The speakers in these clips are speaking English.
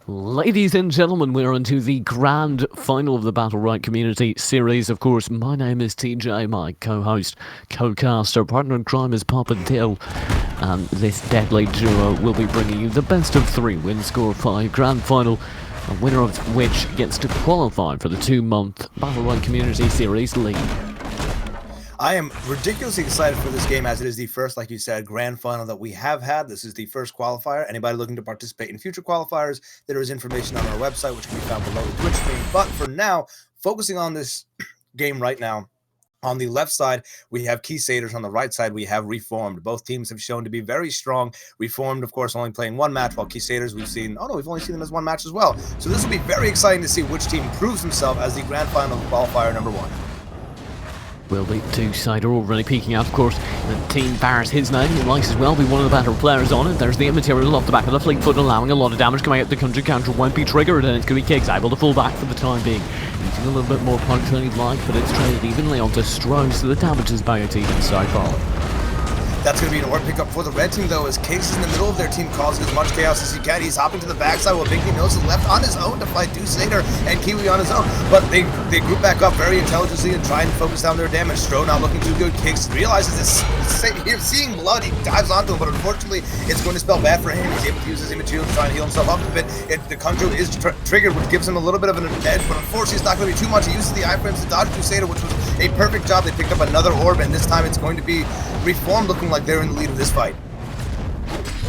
Ladies and gentlemen, we're into the grand final of the Battlerite Community Series. Of course, my name is TJ, my co-host, co-caster, partner in crime is Papa Dill. And this deadly duo will be bringing you the best of 3 win score 5 grand final, a winner of which gets to qualify for the 2-month Battlerite Community Series League. I am ridiculously excited for this game as it is the first, like you said, grand final that we have had. This is the first qualifier. Anybody looking to participate in future qualifiers, there is information on our website, which can be found below the Twitch stream. But for now, focusing on this game right now, on the left side, we have Key Satyrs. On the right side, we have Reformed. Both teams have shown to be very strong. Reformed, of course, only playing 1 match, while Key Satyrs, we've only seen them as 1 match as well. So this will be very exciting to see which team proves himself as the grand final qualifier number 1. Will be 2-sider already peeking out, of course. The team bears his name. He might as well be one of the better players on it. There's the immaterial off the back of the Fleetfoot, allowing a lot of damage coming out. The country counter won't be triggered, and it's going to be Kicks able to fall back for the time being. Using a little bit more punch than he'd like, but it's traded evenly onto Strode, so the damage is about even so far. That's going to be an orb pickup for the red team, though, as Case is in the middle of their team, causing as much chaos as he can. He's hopping to the backside while Biggie Mills is left on his own to fight Satyr and Kiwi on his own. But they group back up very intelligently and try and focus down their damage. Stro not looking too good. Case realizes this. He's seeing blood. He dives onto him, but unfortunately, it's going to spell bad for him. He's able to use his immaterial to try and heal himself up a bit. The conjure is triggered, which gives him a little bit of an edge, but unfortunately, it's not going to be too much. He uses the iframes to dodge Satyr, which was a perfect job. They picked up another orb, and this time it's going to be Reformed looking like they're in the lead of this fight.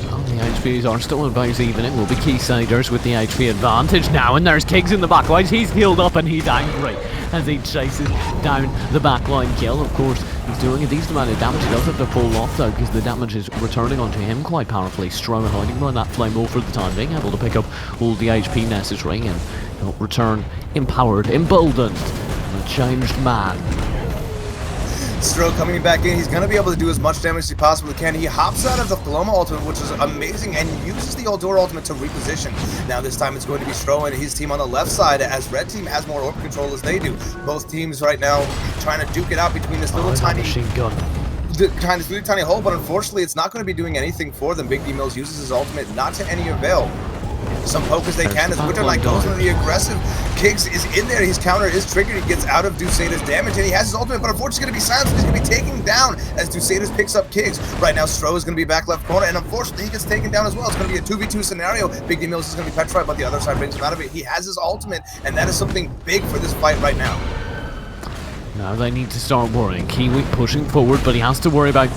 Oh, the HPs are still about even. It will be Key Satyrs with the HP advantage now, and there's Kiggs in the backline. He's healed up and he's angry as he chases down the backline kill. Of course, he's doing a decent amount of damage. He does have to pull off though, because the damage is returning onto him quite powerfully. Stro hiding behind that flame wall for the time being, able to pick up all the HP necessary and he'll return empowered, emboldened, and a changed man. Stro coming back in, he's going to be able to do as much damage as he possibly can. He hops out of the Paloma ultimate, which is amazing, and uses the Eldora ultimate to reposition. Now this time it's going to be Stro and his team on the left side, as red team has more orb control as they do. Both teams right now trying to duke it out between this little tiny machine gun. This really tiny hole, but unfortunately it's not going to be doing anything for them. Big D Mills uses his ultimate not to any avail. Some poke as they can as Winter Knight goes into the aggressive. Kiggs is in there, his counter is triggered, he gets out of Satyrs' damage, and he has his ultimate, but unfortunately he's going to be silenced, he's going to be taken down as Satyrs picks up Kiggs. Right now, Stro is going to be back left corner, and unfortunately he gets taken down as well. It's going to be a 2v2 scenario. Big D Mills is going to be petrified, but the other side brings him out of it. He has his ultimate, and that is something big for this fight right now. Now they need to start worrying. Kiwi pushing forward, but he has to worry about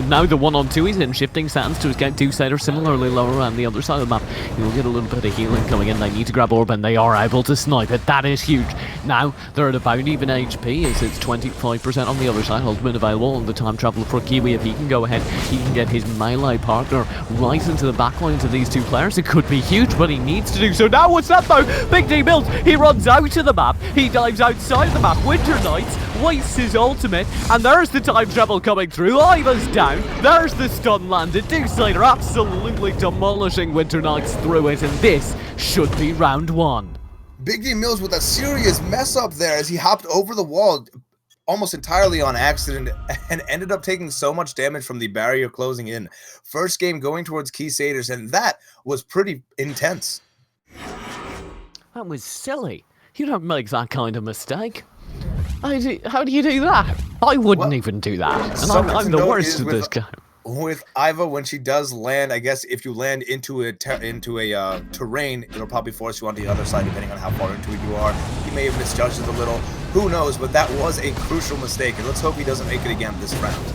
now the 1-on-2 he's in, shifting sands to escape 2-sider, similarly lower on the other side of the map. He will get a little bit of healing coming in. They need to grab orb, and they are able to snipe it. That is huge. Now they're at about even HP, as it's 25% on the other side. Ultimate available on the time travel for Kiwi. If he can go ahead, he can get his melee partner right into the backline to these 2 players. It could be huge, but he needs to do so. Now what's that though? Big D Mills, he runs out of the map. He dives outside of the map. Winter Knights wastes his ultimate, and there's the time travel coming through. Iva's down, there's the stun landed. Satyr absolutely demolishing Winter Knights through it, and this should be round 1. Big D Mills with a serious mess up there as he hopped over the wall almost entirely on accident and ended up taking so much damage from the barrier closing in. First game going towards Key Satyrs, and that was pretty intense. That was silly. You don't make that kind of mistake. How do you do that? I wouldn't even do that, and I'm the worst at this game. With Iva, when she does land, I guess if you land into a terrain, it'll probably force you onto the other side, depending on how far into it you are. He may have misjudged it a little. Who knows? But that was a crucial mistake, and let's hope he doesn't make it again this round.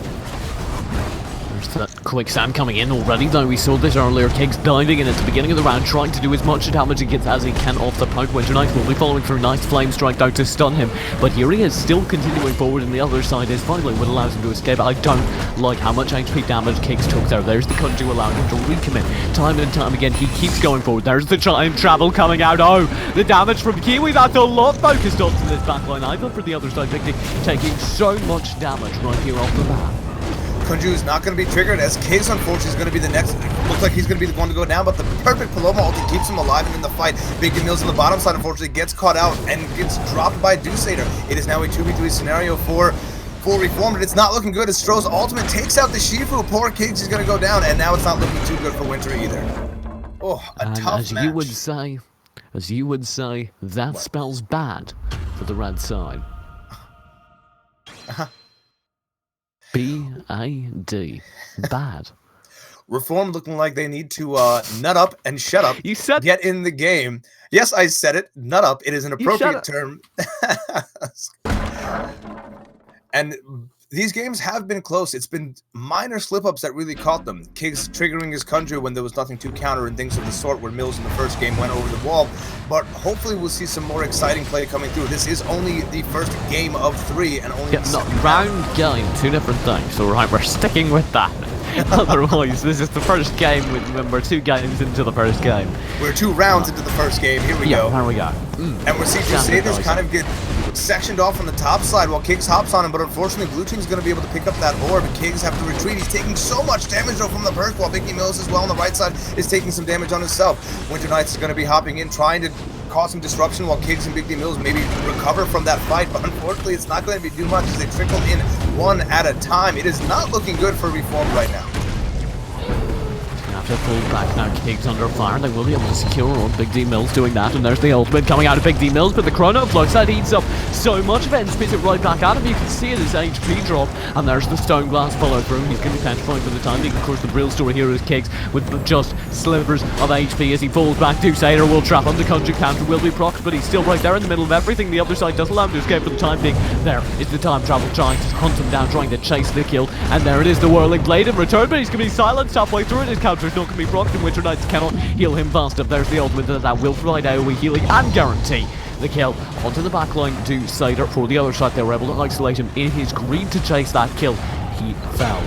That quicksand coming in already, though we saw this earlier. Kiggs diving in at the beginning of the round, trying to do as much damage as he can off the poke. Winter Knight will be following through. Nice flame strike out to stun him, but here he is still continuing forward, and the other side is finally what allows him to escape. I don't like how much HP damage Kiggs took there. There's the Kunju allowing him to recommit time and time again. He keeps going forward. There's the time travel coming out. Oh, the damage from Kiwi, that's a lot focused onto this backline. Iva for the other side, Victor taking so much damage right here off the bat. Kunju is not going to be triggered, as Case unfortunately is going to be the next. Looks like he's going to be the one to go down, but the perfect Paloma ulti keeps him alive and in the fight. Big D Mills on the bottom side unfortunately gets caught out and gets dropped by Satyr. It is now a 2v3 scenario for Reformed, and it's not looking good as Stro's ultimate takes out the Shifu. Poor Kiggs is going to go down, and now it's not looking too good for Winter either. Oh, a tough as match. you would say, As you would say, that spells bad for the red side. B-A-D. Bad. Reform looking like they need to nut up and shut up. You said... Get in the game. Yes, I said it. Nut up. It is an appropriate term. And these games have been close. It's been minor slip-ups that really caught them. Kiggs triggering his Conjure when there was nothing to counter and things of the sort, where Mills in the first game went over the wall. But hopefully we'll see some more exciting play coming through. This is only the first game of 3 and only round game, 2 different things. All right, we're sticking with that. Otherwise, this is the first game when we're 2 games into the first game. We're 2 rounds into the first game. Here we go. Here we go. And we're seeing Crusaders kind of get sectioned off on the top side while Kiggs hops on him, but unfortunately Blue Team's going to be able to pick up that orb. Kiggs have to retreat. He's taking so much damage though from the perk, while Biggie Mills as well on the right side is taking some damage on himself. Winter Knights is going to be hopping in, trying to cause some disruption while Kiggs and Biggie Mills maybe recover from that fight, but unfortunately it's not going to be too much as they trickle in one at a time. It is not looking good for Reform right now. To pull back now, Kiggs under fire. They will be able to secure on Big D Mills doing that, and there's the ultimate coming out of Big D Mills, but the Chrono Flux that eats up so much of it and spits it right back at him. You can see it as HP drop, and there's the Stone Glass follow through. He's going to be petrified for the time being. Of course, the real story here is Kiggs with just slivers of HP as he falls back. Crusader will trap him. The Conjure counter will be procced, but he's still right there in the middle of everything. The other side doesn't allow him to escape for the time being. There is the time travel trying to hunt him down, trying to chase the kill, and there it is, the Whirling Blade in return, but he's going to be silenced halfway through it. His counter is not going to be procced, and Winter Knights cannot heal him fast enough. There's the ultimate that will provide AoE healing and guarantee the kill onto the backline to Cider. For the other side, they were able to isolate him in his greed to chase that kill. He fell.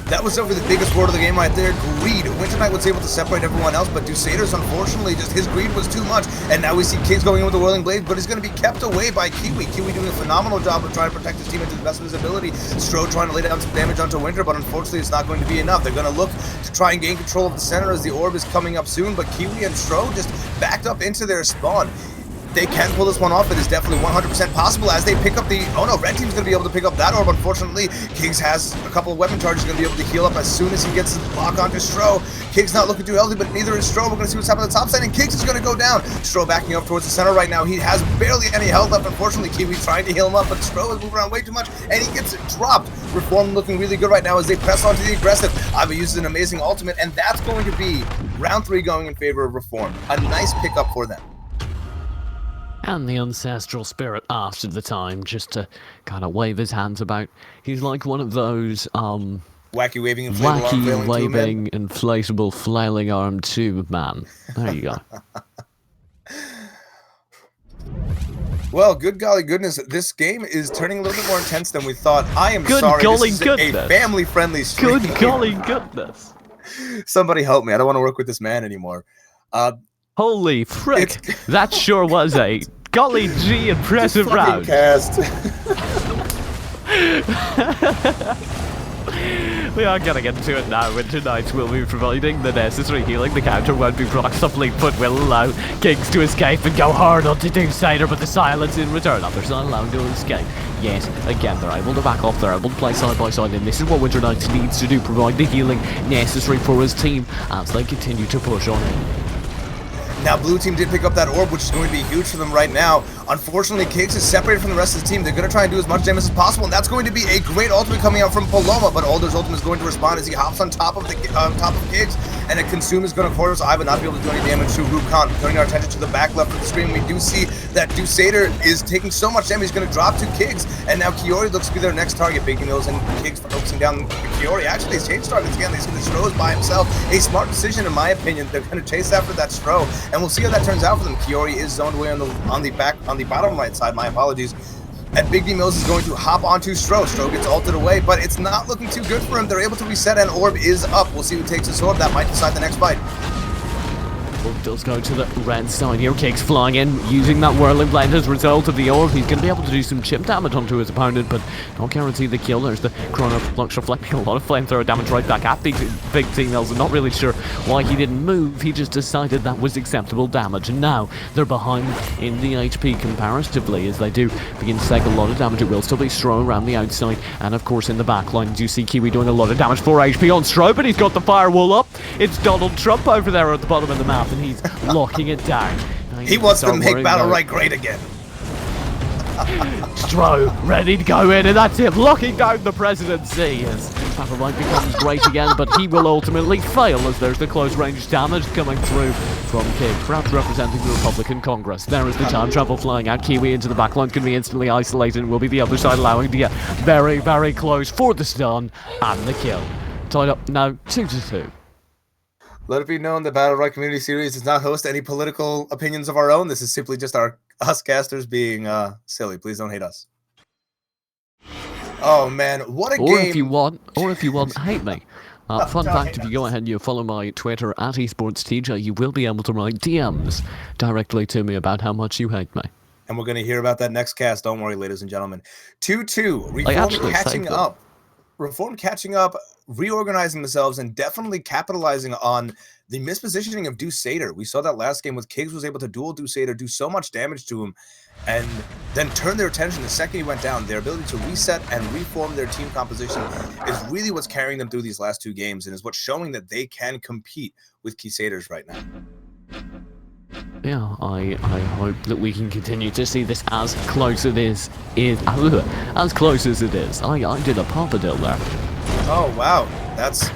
That was over the biggest word of the game right there, greed. Winter Knight was able to separate everyone else, but Crusaders, unfortunately, just his greed was too much. And now we see Kiggs going in with the Whirling Blade, but he's going to be kept away by Kiwi. Kiwi doing a phenomenal job of trying to protect his team to the best of his ability. Stro trying to lay down some damage onto Winter, but unfortunately it's not going to be enough. They're going to look to try and gain control of the center as the orb is coming up soon, but Kiwi and Stro just backed up into their spawn. They can pull this one off. It is definitely 100% possible as they pick up the... Oh no, Red Team's going to be able to pick up that orb. Unfortunately, Kiggs has a couple of weapon charges, going to be able to heal up as soon as he gets the lock onto Stro. Kiggs not looking too healthy, but neither is Stro. We're going to see what's happening on the top side, and Kiggs is going to go down. Stro backing up towards the center right now. He has barely any health left. Unfortunately, Kiwi's trying to heal him up, but Stro is moving around way too much, and he gets dropped. Reform looking really good right now as they press onto the aggressive. Ava uses an amazing ultimate, and that's going to be round 3 going in favor of Reform. A nice pickup for them. And the ancestral spirit after the time, just to kind of wave his hands about. He's like one of those, wacky waving, inflatable, flailing arm tube man. There you go. Well, good golly goodness, this game is turning a little bit more intense than we thought. I am good sorry, golly this is goodness. A family-friendly stream. Good golly goodness. Somebody help me, I don't want to work with this man anymore. Holy frick, that sure was a golly gee impressive round. Cast. We are gonna get to it now. Winter Knights will be providing the necessary healing. The counter won't be procced. The Fleetfoot will allow Kiggs to escape and go hard onto Cider, but the silence in return. Others not allowed to escape. Yes, again, they're able to back off. They're able to play side by side, and this is what Winter Knights needs to do. Provide the healing necessary for his team as they continue to push on. Now, Blue Team did pick up that orb, which is going to be huge for them right now. Unfortunately, Kiggs is separated from the rest of the team. They're going to try and do as much damage as possible, and that's going to be a great ultimate coming out from Paloma, but Alder's ultimate is going to respond as he hops on top of Kiggs, and a Consume is going to force Ivan not be able to do any damage to Rubicon. Turning our attention to the back left of the screen, we do see that Crusader is taking so much damage, he's going to drop to Kiggs, and now Kiori looks to be their next target. Big Mills and Kiggs focusing down Kiori. Actually, he's changed targets again. He's going to Stro by himself. A smart decision, in my opinion. They're going to chase after that Stro, and we'll see how that turns out for them. Kiori is zoned away on the bottom right side. My apologies. And Big D Mills is going to hop onto Stro. Stro gets ulted away, but it's not looking too good for him. They're able to reset, and orb is up. We'll see who takes this orb. That might decide the next fight. Orb does go to the red side here. Kiggs flying in, using that Whirling Blade as a result of the orb. He's going to be able to do some chip damage onto his opponent, but don't guarantee the kill. There's the Chrono Flux reflecting a lot of flamethrower damage right back at Big D Mills. I'm not really sure why he didn't move. He just decided that was acceptable damage, and now they're behind in the HP comparatively as they do begin to take a lot of damage. It will still be Stro around the outside, and of course in the back line you see Kiwi doing a lot of damage. 4 HP on Stro, but he's got the firewall up. It's Donald Trump over there at the bottom of the map, and he's locking it down. He wants to make Battlerite great again. Stro ready to go in, and that's him locking down the presidency as Battlerite becomes great again, but he will ultimately fail as there's the close range damage coming through from King, perhaps representing the Republican Congress. There is the time travel flying out. Kiwi into the backline can be instantly isolated and will be the other side allowing to get very, very close for the stun and the kill. Tied up now 2-2. Let it be known the Battlerite Community Series does not host any political opinions of our own. This is simply just us casters being silly. Please don't hate us. Oh man, what a game! Or if you want, hate me. Fun fact: if you go ahead and you follow my Twitter at esportstj, you will be able to write DMs directly to me about how much you hate me. And we're gonna hear about that next cast. Don't worry, ladies and gentlemen. 2-2. Reform catching up, reorganizing themselves, and definitely capitalizing on the mispositioning of Dusader. We saw that last game with Kiggs was able to duel Dusader, do so much damage to him, and then turn their attention the second he went down. Their ability to reset and reform their team composition is really what's carrying them through these last two games, and is what's showing that they can compete with Crusaders right now. Yeah, I hope that we can continue to see this as close as close as it is. I did a papadil there. Oh wow, that's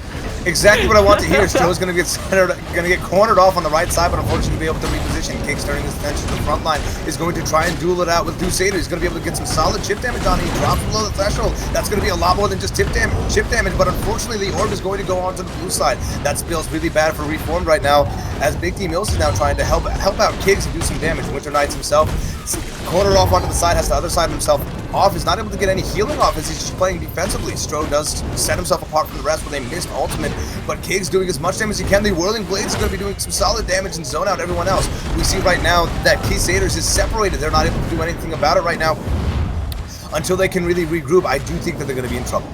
exactly what I want to hear. Stro's going to get cornered off on the right side, but unfortunately be able to reposition. Kiggs turning his attention to the front line is going to try and duel it out with Dusader. He's going to be able to get some solid chip damage on him. He drops below the threshold. That's going to be a lot more than just chip damage, but unfortunately the orb is going to go on to the blue side. That spill's really bad for Reformed right now, as Big D Mills is now trying to help out Kiggs and do some damage. Winter Knights himself, cornered off onto the side, has the other side of himself off. He's not able to get any healing off as he's just playing defensively. Stro does set himself apart from the rest with a missed ultimate, but Kiggs doing as much damage as he can. The Whirling Blades is going to be doing some solid damage and zone out everyone else. We see right now that Crusaders is separated. They're not able to do anything about it right now until they can really regroup. I do think that they're going to be in trouble.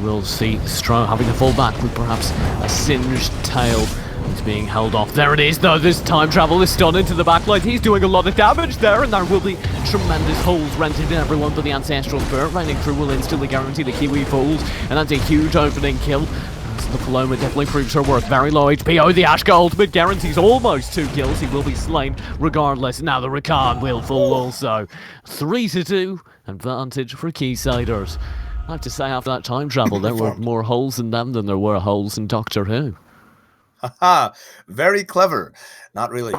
We'll see Stro having to fall back with perhaps a singed tail. He's being held off. There it is, though. This time travel is stunned into the backline. He's doing a lot of damage there, and there will be tremendous holes rented in everyone, but the Ancestral Spirit raining through will instantly guarantee the Kiwi falls, and that's a huge opening kill. As the Paloma definitely proves her worth. Very low HP. Oh, the Ashka ultimate guarantees almost 2 kills. He will be slain regardless. Now the Rakan will fall also. 3-2 advantage for Crusaders. I have to say, after that time travel, there were more holes in them than there were holes in Doctor Who. Haha, very clever. Not really.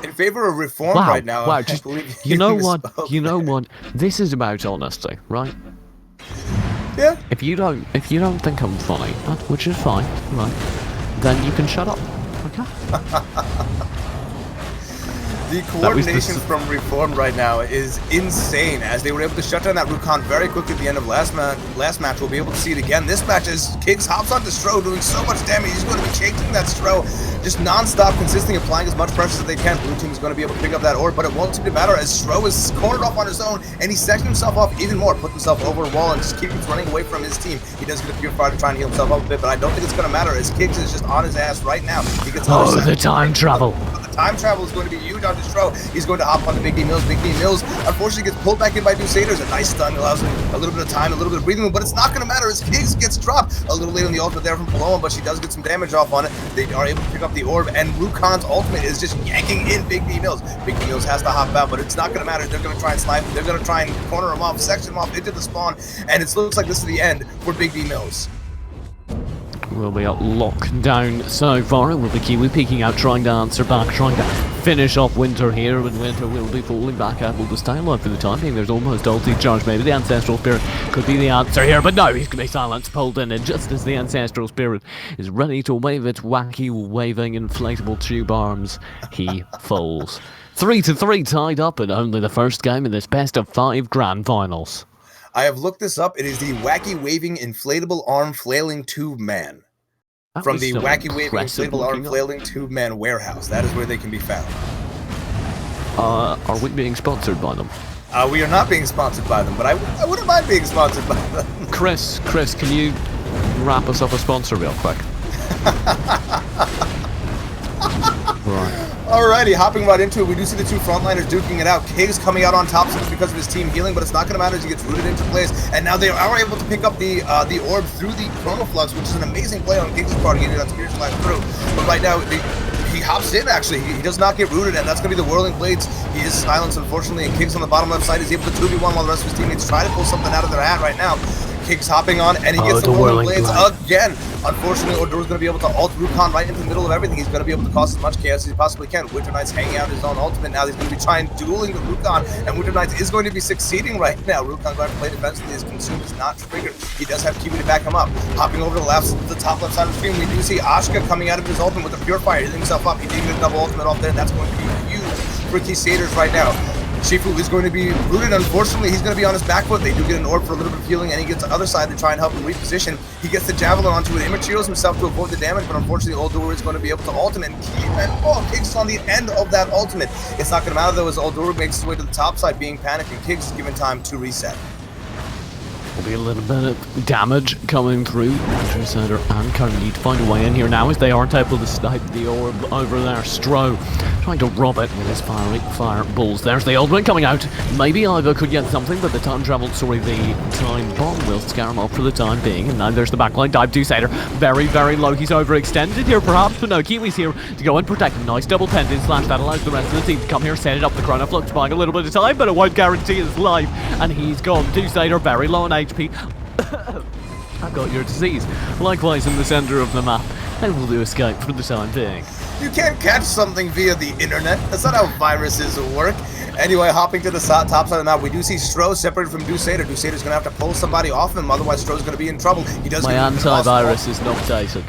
In favor of Reform right now. Wow, just, you know what? You know what? This is about honesty, right? Yeah. If you don't think I'm funny, which is fine, right? Then you can shut up. Okay. The coordination from Reform right now is insane, as they were able to shut down that Rakan very quickly at the end of last match. We'll be able to see it again. This match, as Kiggs hops onto Stro, doing so much damage. He's going to be chasing that Stro, just non-stop, consistently applying as much pressure as they can. Blue team is going to be able to pick up that orb, but it won't seem to matter, as Stro is cornered off on his own, and he's sectioned himself off even more, put himself over a wall, and just keeps running away from his team. He does get a Purifier to try and heal himself up a bit, but I don't think it's going to matter, as Kiggs is just on his ass right now. He gets the time travel. The time travel is going to be huge on Stro. He's going to hop onto Big D Mills. Big D Mills unfortunately gets pulled back in by Dusaders. A nice stun allows him a little bit of time, a little bit of breathing room, but it's not going to matter as Kiggs gets dropped a little late on the ultimate there from Paloma, but she does get some damage off on it. They are able to pick up the orb, and Rukan's ultimate is just yanking in Big D Mills. Big D Mills has to hop out, but it's not going to matter. They're going to try and slide him. They're going to try and corner him off, section him off into the spawn, and it looks like this is the end for Big D Mills. We'll be up locked down so far, and we'll be Kiwi peeking out, trying to answer back, trying to finish off Winter here, and Winter will be falling back out. Will the stay alive for the time being? There's almost ulti charge. Maybe the Ancestral Spirit could be the answer here, but no, he's going to be silenced, pulled in, and just as the Ancestral Spirit is ready to wave its wacky, waving, inflatable tube arms, he falls. 3-3 tied up, and only the first game in this best-of-5 grand finals. I have looked this up. It is the Wacky Waving Inflatable Arm Flailing Tube Man. From the Wacky Waving Inflatable Arm Flailing Tube Man warehouse. That is where they can be found. Are we being sponsored by them? We are not being sponsored by them, but I wouldn't mind being sponsored by them. Chris, can you wrap us up a sponsor real quick? Right. Alrighty, hopping right into it, we do see the two frontliners duking it out. Kiggs coming out on top simply because of his team healing, but it's not going to matter as he gets rooted into place. And now they are able to pick up the orb through the Chrono Flux, which is an amazing play on Kiggs' part, getting that Spirit Slash through. But right now, he hops in, actually. He does not get rooted, and that's going to be the Whirling Blades. He is silenced, unfortunately, and Kiggs on the bottom left side is able to 2v1 while the rest of his teammates try to pull something out of their hat right now. Kiggs hopping on, and he gets the Whirling Blades again. Unfortunately, Odor's going to be able to ult Rukon right into the middle of everything. He's going to be able to cause as much chaos as he possibly can. Winter Knight's hanging out his own ultimate now. He's going to be trying dueling the Rukon, and Winter Knight is going to be succeeding right now. Rukon going to play defensively. His consume is not triggered. He does have Kiwi to back him up. Hopping over to the top left side of the screen, we do see Ashka coming out of his ultimate with a Purifier, hitting himself up. He did get a double ultimate off there, and that's going to be huge for Crusaders right now. Shifu is going to be rooted. Unfortunately, he's going to be on his back foot. They do get an orb for a little bit of healing, and he gets the other side to try and help him reposition. He gets the Javelin onto it. Immaterials himself to avoid the damage, but unfortunately, Oldur is going to be able to ultimate. And Kiggs is on the end of that ultimate. It's not going to matter, though, as Oldur makes his way to the top side, being panicked, and Kiggs is given time to reset. Will be a little bit of damage coming through. Crusader and Curry need to find a way in here now as they aren't able to snipe the orb over there. Stro trying to rob it with his fire balls. There's the ultimate coming out. Maybe Iva could get something, but the time bomb will scare him off for the time being. And now there's the backline dive. Crusader very, very low. He's overextended here perhaps, but no, Kiwi's here to go and protect him. Nice double pendant slash that allows the rest of the team to come here, set it up. The Chrono Flux buying a little bit of time, but it won't guarantee his life. And he's gone. Crusader very low on HP. I've got your disease. Likewise in the center of the map. Able to escape for the time being. You can't catch something via the internet. That's not how viruses work. Anyway, hopping to the top side of the map, we do see Stro separated from Dusader. Dusader's going to have to pull somebody off him, otherwise Stro's going to be in trouble. He does. My antivirus is not dated.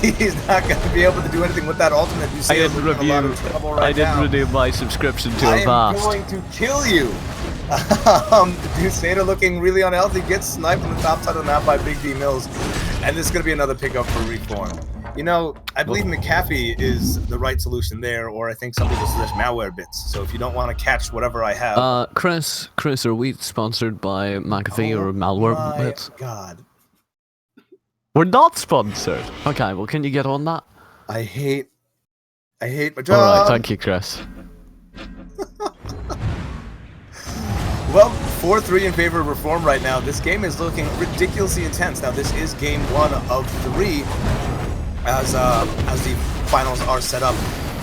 He's not going to be able to do anything with that ultimate. I didn't renew my subscription to Avast. I am going to kill you. Dusader looking really unhealthy, gets sniped on the top side of the map by Big D Mills, and this is going to be another pickup for Reform. You know, I believe McAfee is the right solution there, or I think some people suggest malware bits. So if you don't want to catch whatever I have, Chris, are we sponsored by McAfee or malware bits? God, we're not sponsored. Okay, well, can you get on that? I hate my job. All right, thank you, Chris. Well, 4-3 in favor of Reform right now. This game is looking ridiculously intense. Now, this is game 1 of 3 as the finals are set up.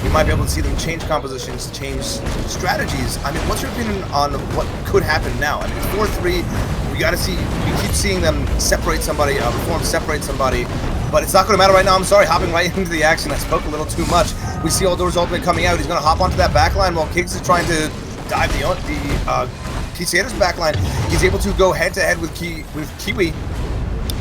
You might be able to see them change compositions, change strategies. I mean, what's your opinion on what could happen now? I mean, it's 4-3. We keep seeing them separate somebody, Reform separate somebody, but it's not going to matter right now. I'm sorry, hopping right into the action. I spoke a little too much. We see Oldor's ultimate coming out. He's going to hop onto that backline while Kiggs is trying to dive the Crusader's backline. He's able to go head-to-head with Kiwi,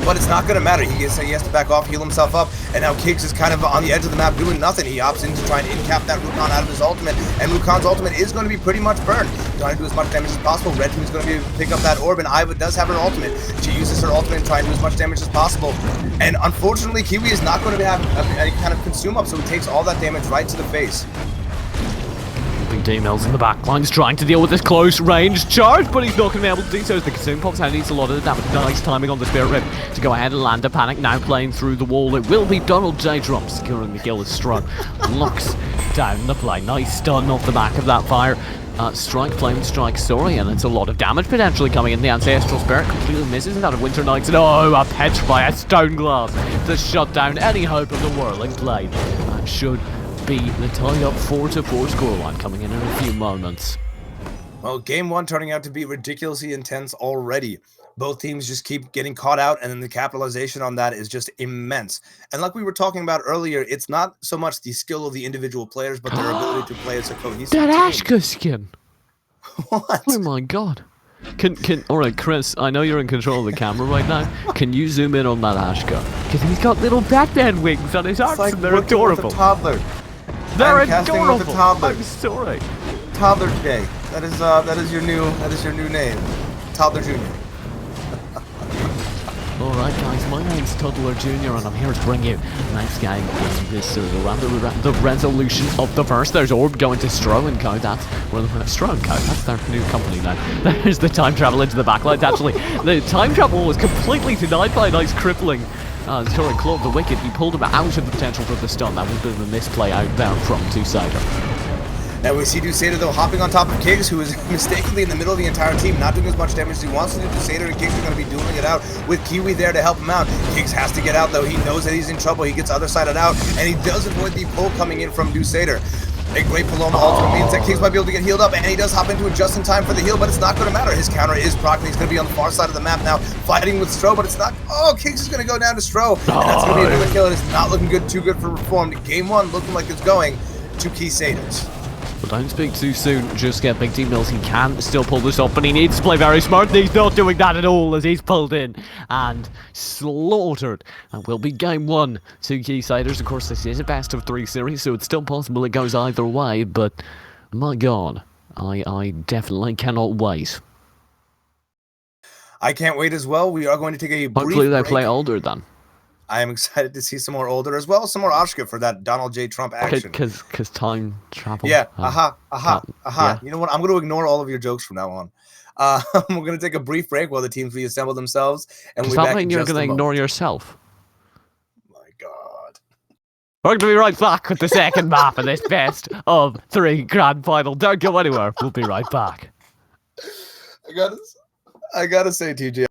but it's not going to matter. He has to back off, heal himself up, and now Kiggs is kind of on the edge of the map doing nothing. He opts in to try and in-cap that Rukon out of his ultimate, and Rukon's ultimate is going to be pretty much burned. Trying to do as much damage as possible. Red Team is going to pick up that orb, and Iva does have her ultimate. She uses her ultimate and trying to do as much damage as possible. And unfortunately, Kiwi is not going to have any kind of consume up, so he takes all that damage right to the face. Big D Mills in the back lines trying to deal with this close range charge, but he's not going to be able to do so as the consume pops out. He needs a lot of the damage. Nice timing on the Spirit Rip to go ahead and land a panic. Now playing through the wall. It will be Donald J. Drop securing the kill as Strong locks down the play. Nice stun off the back of that fire. Strike, Flame Strike, sorry, and it's a lot of damage potentially coming in. The Ancestral Spirit completely misses it out of Winter Knights, and a Petrify, a Stone Glass to shut down any hope of the Whirling Blade. That should be the tie-up 4-4 scoreline coming in a few moments. Well, game 1 turning out to be ridiculously intense already. Both teams just keep getting caught out, and then the capitalization on that is just immense. And like we were talking about earlier, it's not so much the skill of the individual players, but their ability to play as a cohesive team. That Ashka skin! What? Oh my god. Alright, Chris, I know you're in control of the camera right now. Can you zoom in on that Ashka? Because he's got little Batman wings on his arms, like and they're adorable. With a toddler. They're adorable. With a toddler. I'm sorry. Toddler J. That is your new name. Toddler Jr. Alright guys, my name's Toddler Jr. and I'm here to bring you the next game in this the resolution of the verse. There's Orb going to Stro and Co. That's Stro and Co. That's their new company now. There's the time travel into the backlines. Actually, the time travel was completely denied by a nice crippling Claw of the Wicked. He pulled him out of the potential for the stun. That was a bit of a misplay out there from Two-Sider. Now we see Dusader though hopping on top of Kiggs, who is mistakenly in the middle of the entire team, not doing as much damage as he wants to do. Dusader and Kiggs are going to be dueling it out with Kiwi there to help him out. Kiggs has to get out though. He knows that he's in trouble. He gets other sided out, and he does avoid the pull coming in from Dusader. A great Paloma ultimate means that Kiggs might be able to get healed up, and he does hop into it just in time for the heal, but it's not going to matter. His counter is procced. He's going to be on the far side of the map now, fighting with Stro, but it's not. Oh, Kiggs is going to go down to Stro, and that's going to be another kill. It is not looking good, too good for Reformed. Game 1 looking like it's going to Keysaders. But don't speak too soon, just get Big Team Mills. He can still pull this up, but he needs to play very smart, and he's not doing that at all as he's pulled in and slaughtered. And will be game 1 to Keysiders. Of course, this is a best of 3 series, so it's still possible it goes either way, but my god, I definitely cannot wait. I can't wait as well. We are going to take a brief Hopefully they break. play older then. I am excited to see some more older as well, some more Oshka for that Donald J. Trump action. Because time travel. Yeah, yeah. You know what? I'm going to ignore all of your jokes from now on. We're going to take a brief break while the teams reassemble themselves. And does that mean you're going to ignore yourself? My god. We're going to be right back with the second map of this best of 3 grand final. Don't go anywhere. We'll be right back. I gotta say, TJ,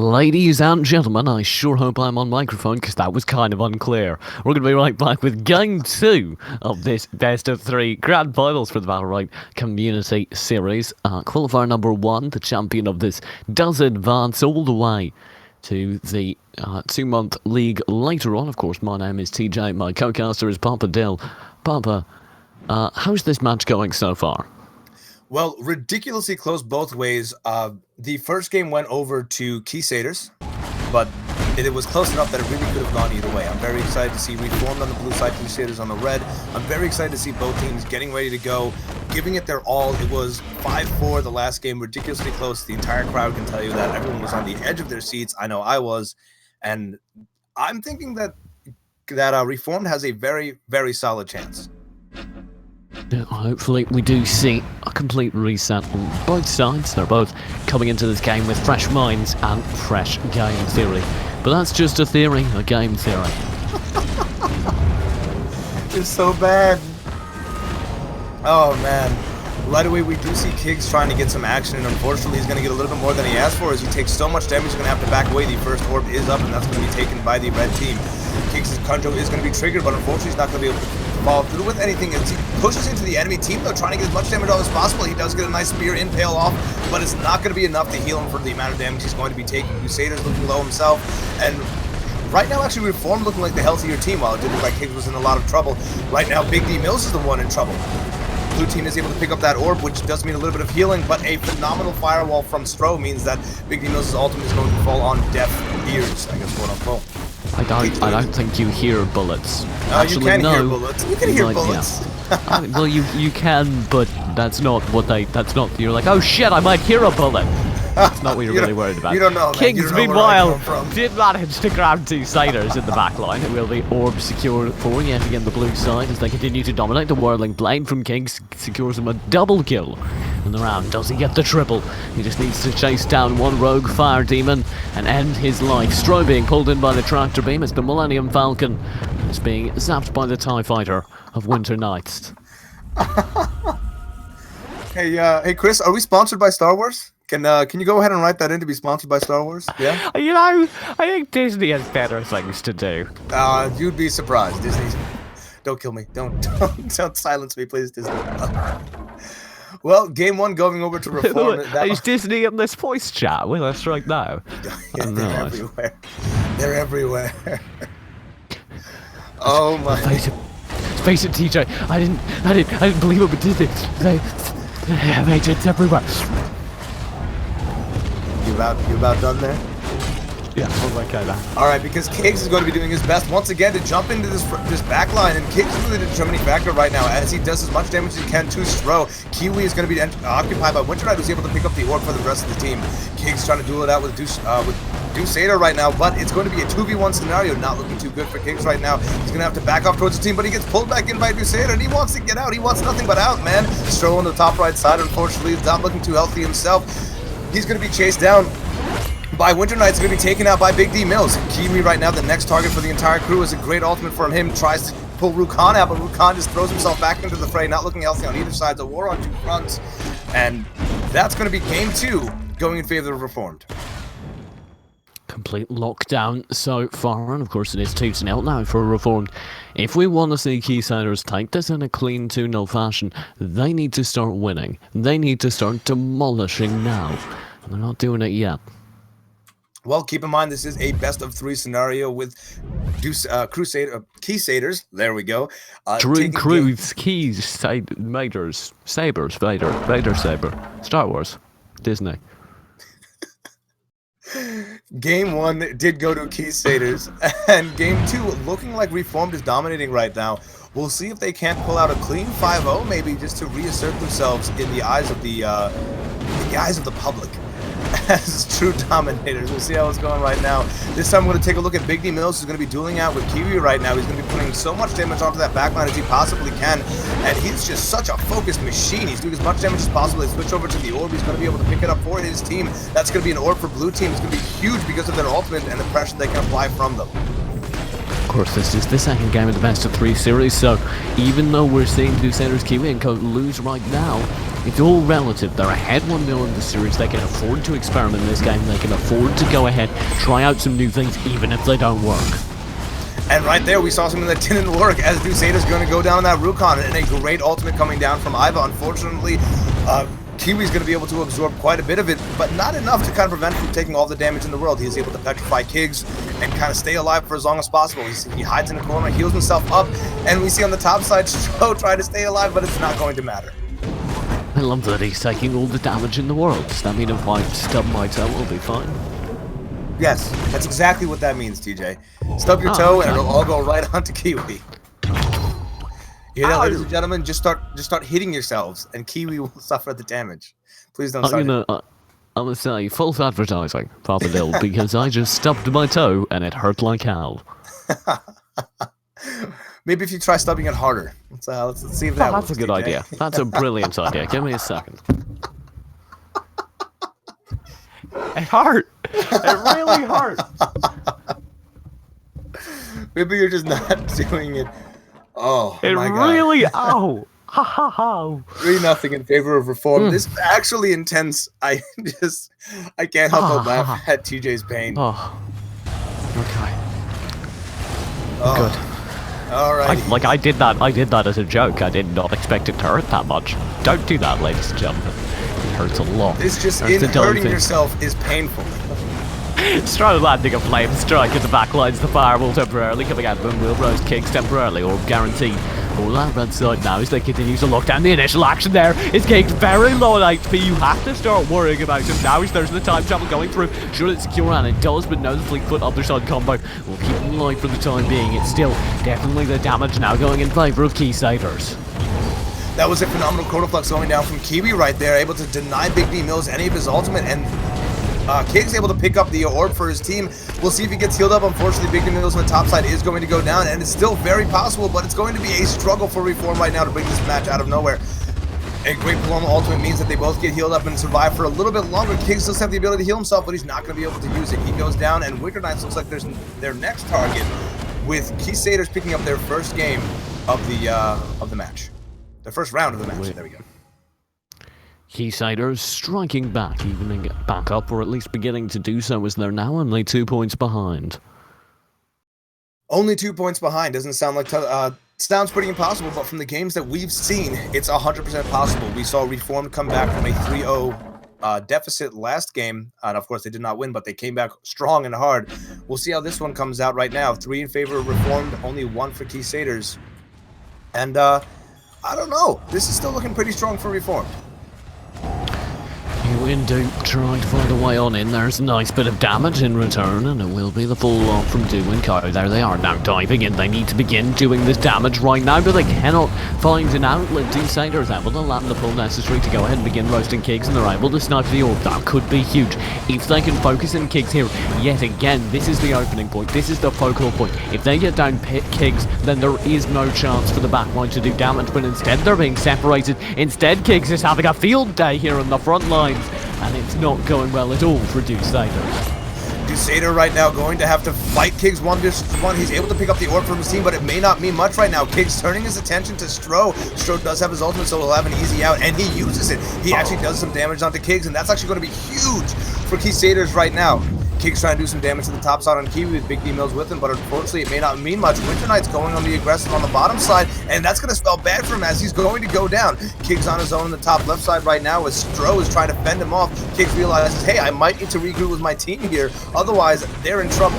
Ladies and gentlemen, I sure hope I'm on microphone because that was kind of unclear. We're going to be right back with Game 2 of this best of 3 grand finals for the Battlerite Community Series. Qualifier number 1, the champion of this, does advance all the way to the 2-month league later on. Of course, my name is TJ, my co-caster is Papa Dill. Papa, how's this match going so far? Well, ridiculously close both ways. The first game went over to Keysaders, but it was close enough that it really could have gone either way. I'm very excited to see Reformed on the blue side, Keysaders on the red. I'm very excited to see both teams getting ready to go, giving it their all. It was 5-4 the last game, ridiculously close. The entire crowd can tell you that. Everyone was on the edge of their seats. I know I was. And I'm thinking that Reformed has a very, very solid chance. Hopefully we do see a complete reset on both sides. They're both coming into this game with fresh minds and fresh game theory. But that's just a theory, a game theory. It's so bad. Oh man. Right away we do see Kiggs trying to get some action, and unfortunately he's going to get a little bit more than he asked for as he takes so much damage. He's going to have to back away. The first orb is up, and that's going to be taken by the red team. Kiggs' Conjo is going to be triggered, but unfortunately he's not going to be able to follow through with anything as he pushes into the enemy team, though, trying to get as much damage off as possible. He does get a nice spear impale off, but it's not going to be enough to heal him for the amount of damage he's going to be taking. Crusaders looking low himself, and right now actually Reformed looking like the healthier team, while it did look like Kiggs was in a lot of trouble. Right now Big D Mills is the one in trouble. Blue team is able to pick up that orb, which does mean a little bit of healing, but a phenomenal firewall from Stro means that Big D Mills' ultimate is going to fall on deaf ears, I guess, quote unquote. I don't think you hear bullets. Actually, you can no. Hear bullets. You can hear bullets. Yeah. Well, you can, but that's not what that's not. You're like, oh shit, I might hear a bullet. That's not what you're really worried about. You don't know. Kiggs, meanwhile, did manage to grab 2 Siders in the back line. It will be orb secured for yet again the blue side as they continue to dominate. The whirling blade from Kiggs secures him a double kill in the round. Does he get the triple? He just needs to chase down one rogue fire demon and end his life. Stro being pulled in by the tractor beam as the Millennium Falcon is being zapped by the TIE Fighter of Winter Nights. Hey, Chris, are we sponsored by Star Wars? Can you go ahead and write that in to be sponsored by Star Wars? Yeah? You know, I think Disney has better things to do. You'd be surprised. Disney. Don't kill me. Don't silence me, please, Disney. Well, game 1 going over to Reform. Is Disney in this voice chat with us right now? Yeah, they're everywhere. They're everywhere. Oh my. Face it, TJ. I didn't believe it, but Disney. It's everywhere. You about done there? Yeah, oh my god. Alright, because Kiggs is going to be doing his best once again to jump into this back line, and Kiggs is really the determining factor right now as he does as much damage as he can to Stro. Kiwi is going to be occupied by Winter Knight, who's able to pick up the orb for the rest of the team. Kiggs trying to duel it out with Dusader right now, but it's going to be a 2v1 scenario, not looking too good for Kiggs right now. He's going to have to back off towards the team, but he gets pulled back in by Dusader, and he wants to get out. He wants nothing but out, man. Stro on the top right side, unfortunately, is not looking too healthy himself. He's going to be chased down by Winter Knight's going to be taken out by Big D Mills. Kiwi right now, the next target for the entire crew, is a great ultimate from him. Tries to pull Rukan out, but Rukan just throws himself back into the fray, not looking healthy on either side. The war on 2 fronts, and that's going to be game 2 going in favor of Reformed. Complete lockdown so far, and of course it is 2-0 now for Reformed. If we want to see Keysiders take this in a clean 2-0 fashion, they need to start winning. They need to start demolishing now, and they're not doing it yet. Well, keep in mind this is a best-of-3 scenario with Keysaders. There we go. Drew Cruz, Majors, Sabers, Vader Saber, Star Wars, Disney. Game 1 did go to Keysaders, and Game 2 looking like Reformed is dominating right now. We'll see if they can't pull out a clean 5-0, maybe just to reassert themselves in the eyes of the public as true dominators. We'll see how it's going right now. This time we're going to take a look at Big D Mills, who's going to be dueling out with Kiwi right now. He's going to be putting so much damage onto that backline as he possibly can, and he's just such a focused machine. He's doing as much damage as possible. They switch over to the orb. He's going to be able to pick it up for his team. That's going to be an orb for blue team. It's going to be huge because of their ultimate and the pressure they can apply from them. Of course, this is the second game of the best-of-3 series, so even though we're seeing Dusader's Kiwi and Co lose right now, it's all relative. They're ahead 1-0 in the series. They can afford to experiment in this game. They can afford to go ahead, try out some new things, even if they don't work. And right there, we saw something that didn't work, as Dusader's going to go down on that Rukon, and a great ultimate coming down from Iva. Unfortunately, Kiwi's going to be able to absorb quite a bit of it, but not enough to kind of prevent him from taking all the damage in the world. He's able to petrify Kiggs and kind of stay alive for as long as possible. He hides in a corner, heals himself up, and we see on the top side, Stro try to stay alive, but it's not going to matter. I love that he's taking all the damage in the world. Does that mean if I stub my toe, we'll be fine? Yes, that's exactly what that means, TJ. Stub your toe, and it'll all go right onto Kiwi. You know, ladies and gentlemen, just start hitting yourselves, and Kiwi will suffer the damage. Please don't start. I'm gonna say false advertising, Papa Dill, because I just stubbed my toe and it hurt like hell. Maybe if you try stubbing it harder. Let's see if that works. That's a good idea. That's a brilliant idea. Give me a second. It hurt. It really hurt. Maybe you're just not doing it. Oh, it my God. Really, oh. Ha ha ha. 3-0 in favor of Reform. This is actually intense. I can't help but laugh at TJ's pain. Oh. Okay. Oh. Good. All right. I did that as a joke. I did not expect it to hurt that much. Don't do that, ladies and gentlemen. It hurts a lot. This just hurting yourself is painful. Stro landing a flame strike at the backlines, the fireball temporarily coming out of him, will roast Kiggs temporarily, or guaranteed. All that red side now as they continue to lock down. The initial action there is Kiggs very low on HP. You have to start worrying about him now as there's the time travel going through. Should it secure? And it does, but no, the Fleetfoot other side combo will keep him alive for the time being. It's still definitely the damage now going in favour of Keysiders. That was a phenomenal Chronoflux going down from Kiwi right there, able to deny Big D Mills any of his ultimate, and Kig's able to pick up the orb for his team. We'll see if he gets healed up. Unfortunately, Big D Mills on the top side is going to go down, and it's still very possible, but it's going to be a struggle for Reform right now to bring this match out of nowhere. A great Paloma ultimate means that they both get healed up and survive for a little bit longer. Kig still has the ability to heal himself, but he's not going to be able to use it. He goes down, and Wicker Knights looks like there's their next target, with Keysaders picking up their first game of the match. The first round of the match. There we go. Keysiders striking back, evening it back up, or at least beginning to do so, as they're now only 2 points behind. Only 2 points behind doesn't sound like sounds pretty impossible, but from the games that we've seen, it's 100% possible. We saw Reformed come back from a 3-0 deficit last game, and of course they did not win, but they came back strong and hard. We'll see how this one comes out right now. 3 in favor of Reformed, only 1 for Keysaders, and I don't know. This is still looking pretty strong for Reformed. Duke trying to find a way on in. There's a nice bit of damage in return, and it will be the full lock from Do and Co. There they are now diving in. They need to begin doing this damage right now, but they cannot find an outlet. Dusader is able to land the pull necessary to go ahead and begin roasting Kiggs, and they're able to snipe the orb. That could be huge if they can focus in Kiggs here. Yet again, this is the opening point. This is the focal point. If they get down Kiggs, then there is no chance for the backline to do damage, but instead they're being separated. Instead, Kiggs is having a field day here on the front lines, and it's not going well at all for Dusader. Dusader right now going to have to fight Kiggs 1v1. He's able to pick up the orb from his team, but it may not mean much right now. Kiggs turning his attention to Stro. Stro does have his ultimate, so he'll have an easy out, and he uses it. He actually does some damage onto Kiggs, and that's actually going to be huge for Keysaders right now. Kiggs trying to do some damage to the top side on Kiwi with Big D Mills with him, but unfortunately it may not mean much. Winter Knight's going on the aggressive on the bottom side, and that's going to spell bad for him as he's going to go down. Kiggs on his own in the top left side right now as Stro is trying to fend him off. Kiggs realizes, hey, I might need to regroup with my team here, otherwise they're in trouble.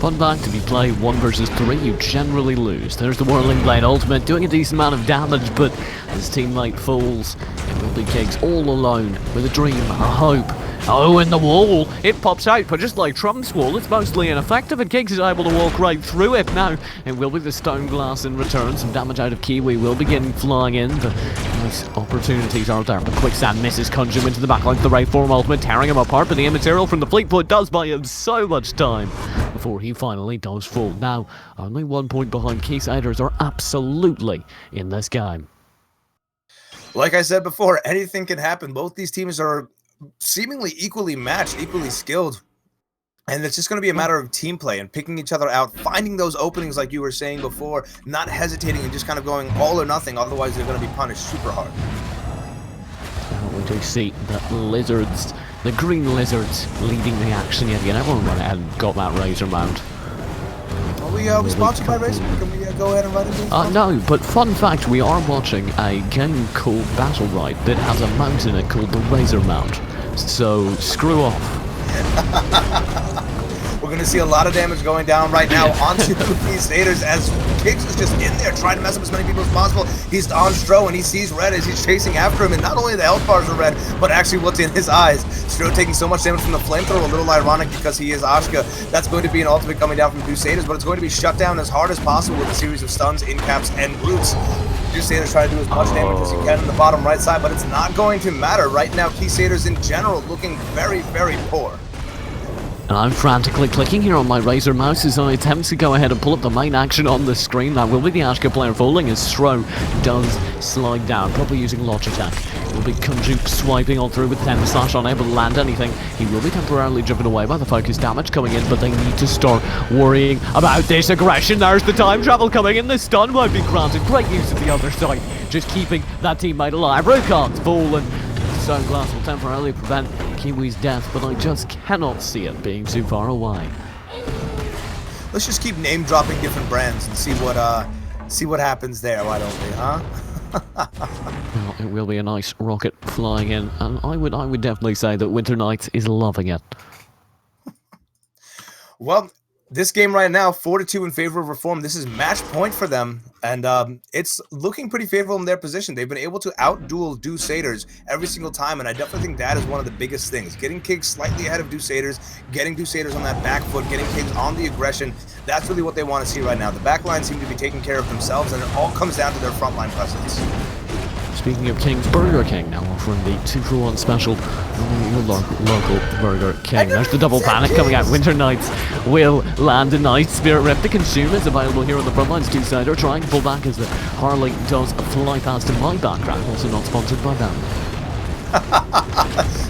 Fun fact, if you play 1 versus 3, you generally lose. There's the Whirling Blade ultimate, doing a decent amount of damage, but his teammate falls. It will be Kiggs all alone with a dream, a hope. Oh, and the wall, it pops out, but just like Trump's wall, it's mostly ineffective, and Kiggs is able to walk right through it now. It will be the stone glass in return. Some damage out of Kiwi will begin flying in, but nice opportunities are there. But Quicksand misses, conjure into the backline, the Ray Form ultimate, tearing him apart, but the immaterial from the Fleetfoot does buy him so much time before he finally does fall. Now, only 1 point behind. Keysiders are absolutely in this game. Like I said before, anything can happen. Both these teams are seemingly equally matched, equally skilled, and it's just going to be a matter of team play and picking each other out, finding those openings like you were saying before, not hesitating and just kind of going all or nothing, otherwise they're going to be punished super hard. we see the lizards, the green lizards, leading the action yet again. Everyone went ahead and got that razor mount. Are we sponsored by Razor? Can we go ahead and run into it? No, but fun fact, we are watching a game called Battlerite that has a mount in it called the Razor Mount. So, screw off. We're going to see a lot of damage going down right now onto these Naders as Kiggs is just in there trying to mess up as many people as possible. He's on Stro and he sees red as he's chasing after him, and not only the health bars are red, but actually what's in his eyes. Stro taking so much damage from the flamethrower, a little ironic because he is Ashka. That's going to be an ultimate coming down from Crusaders, but it's going to be shut down as hard as possible with a series of stuns, incaps, and roots. Crusaders trying to do as much damage as he can in the bottom right side, but it's not going to matter. Right now, Crusaders in general looking very, very poor. And I'm frantically clicking here on my Razor mouse as I attempt to go ahead and pull up the main action on the screen. That will be the Ashka player falling as Stro does slide down, probably using Logitech. It will be Kunjuk swiping on through with Temper Slash, unable to land anything. He will be temporarily driven away by the focus damage coming in, but they need to start worrying about this aggression. There's the time travel coming in. The stun won't be granted. Great use of the other side, just keeping that teammate alive. Rukan's fallen. Stone Glass will temporarily prevent Kiwi's death, but I just cannot see it being too far away. Let's just keep name dropping different brands and see what happens there. Why don't we, huh? Well, it will be a nice rocket flying in, and I would definitely say that Winter Knight is loving it. Well, this game right now, 4-2 in favor of Reform. This is match point for them, and it's looking pretty favorable in their position. They've been able to out-duel Crusaders every single time, and I definitely think that is one of the biggest things. Getting Kiggs slightly ahead of Crusaders, getting Crusaders on that back foot, getting Kiggs on the aggression, that's really what they want to see right now. The back line seem to be taking care of themselves, and it all comes down to their frontline presence. Speaking of King's, Burger King now offering the 2-for-1 special from your local Burger King. There's the double panic coming out. Winter Knights will land a nice Spirit Rip. The consume is available here on the front lines. Two-sider trying to pull back as the Harley does fly past in my background. Also not sponsored by them.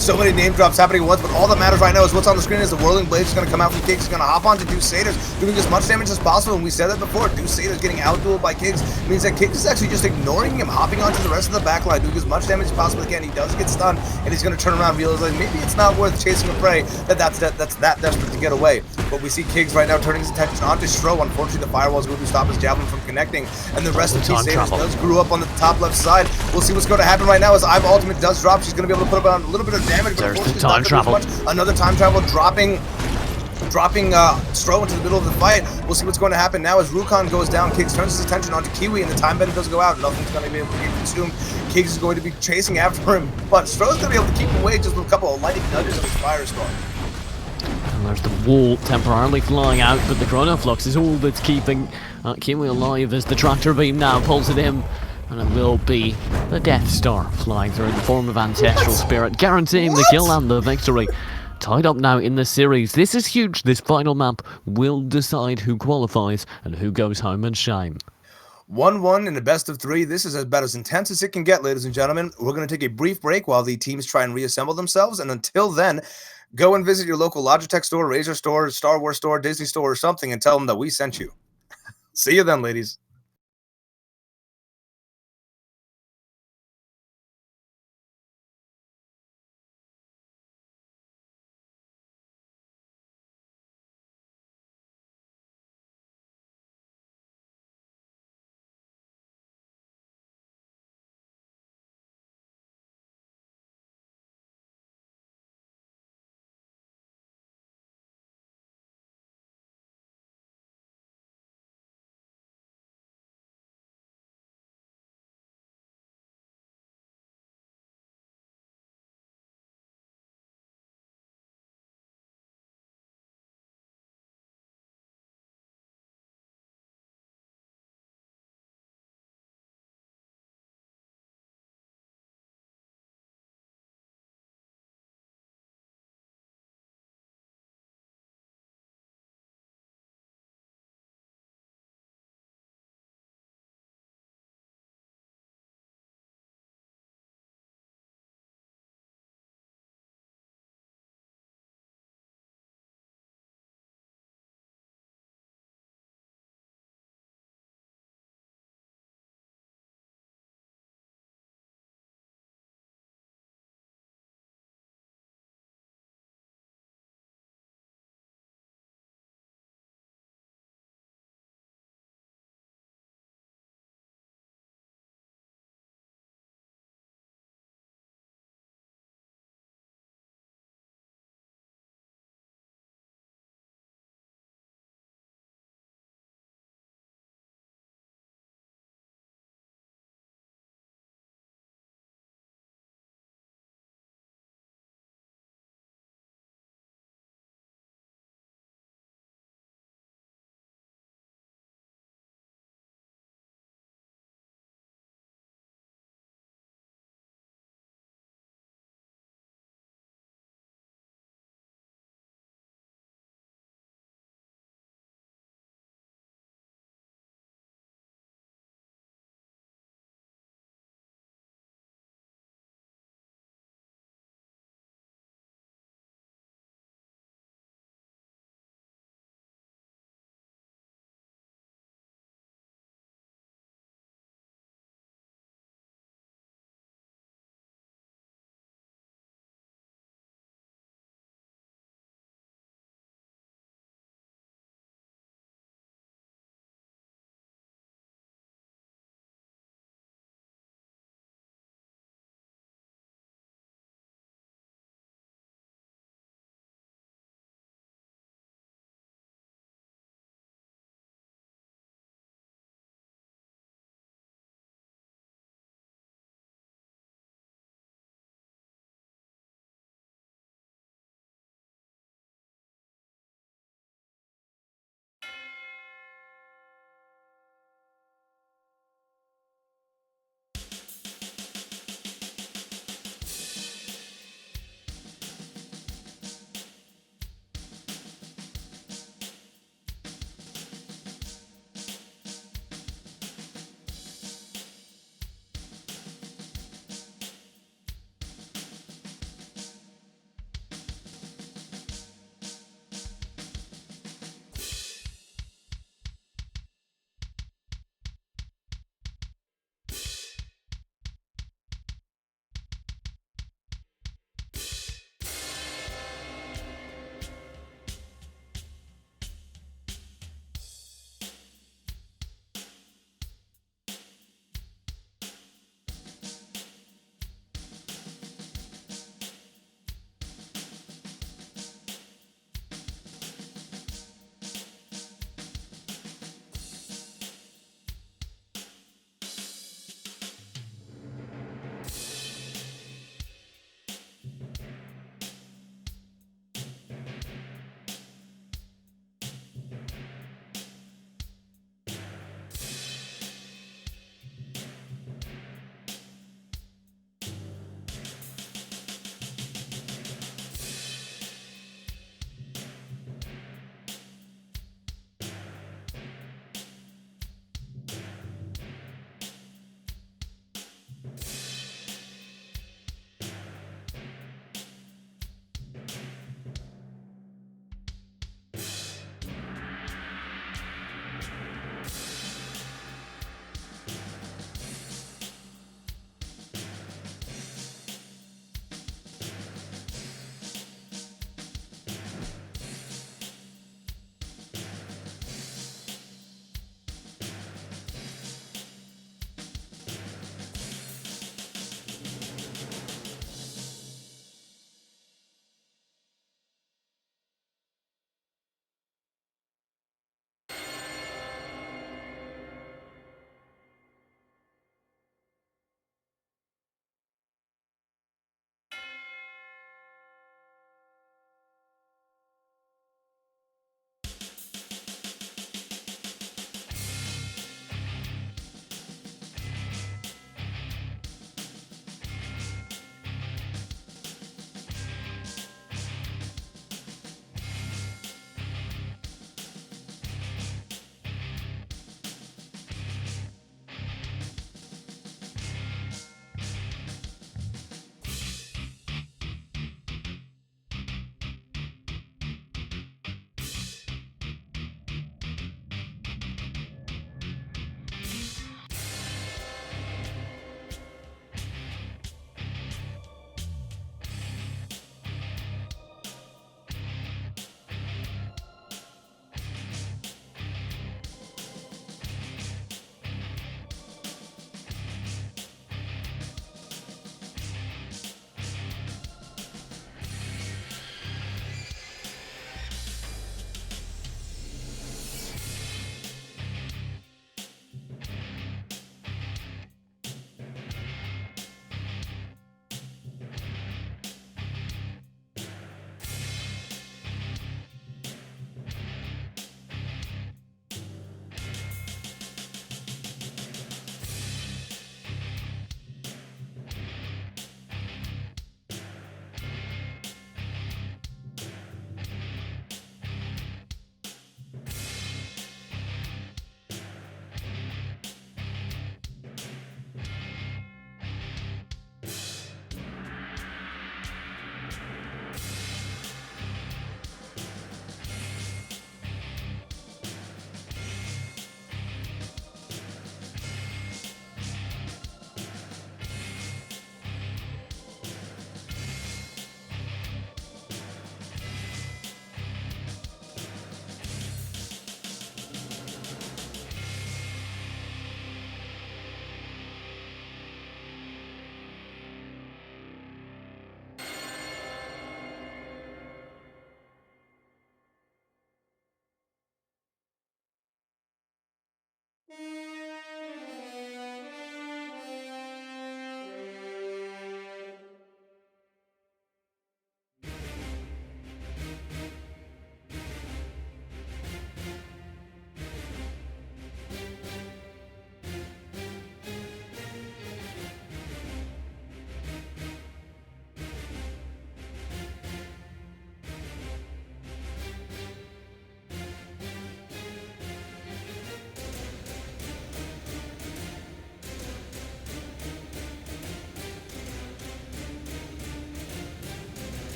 So many name drops happening at once, but all that matters right now is what's on the screen is the Whirling Blade is going to come out from Kiggs. He's going to hop onto Crusaders, doing as much damage as possible, and we said that before. Crusaders getting out-dueled by Kiggs means that Kiggs is actually just ignoring him, hopping onto the rest of the backline, doing as much damage as possible again. He does get stunned, and he's going to turn around and realize like, maybe it's not worth chasing a prey that's that desperate to get away. But we see Kiggs right now turning his attention onto Stro. Unfortunately, the firewall is going to stop his javelin from connecting, and the rest of Crusaders does grew up on the top left side. We'll see what's going to happen right now as Ive ultimate does drop. She's going to be able to put up a little bit of damage, but there's the time travel. Another time travel dropping Stro into the middle of the fight. We'll see what's going to happen now as Rukan goes down. Kiggs turns his attention onto Kiwi, and the time bender does go out. Nothing's going to be able to get consumed. Kiggs is going to be chasing after him, but Stro's going to be able to keep him away just with a couple of lightning nudges of his Firestorm. And there's the wall temporarily flying out, but the Chrono Flux is all that's keeping Kiwi alive as the tractor beam now pulls it in. And it will be the Death Star flying through in the form of Ancestral Spirit, guaranteeing the kill and the victory. Tied up now in the series. This is huge. This final map will decide who qualifies and who goes home in shame. 1-1 in a best of 3. This is about as intense as it can get, ladies and gentlemen. We're going to take a brief break while the teams try and reassemble themselves. And until then, go and visit your local Logitech store, Razer store, Star Wars store, Disney store, or something and tell them that we sent you. See you then, ladies.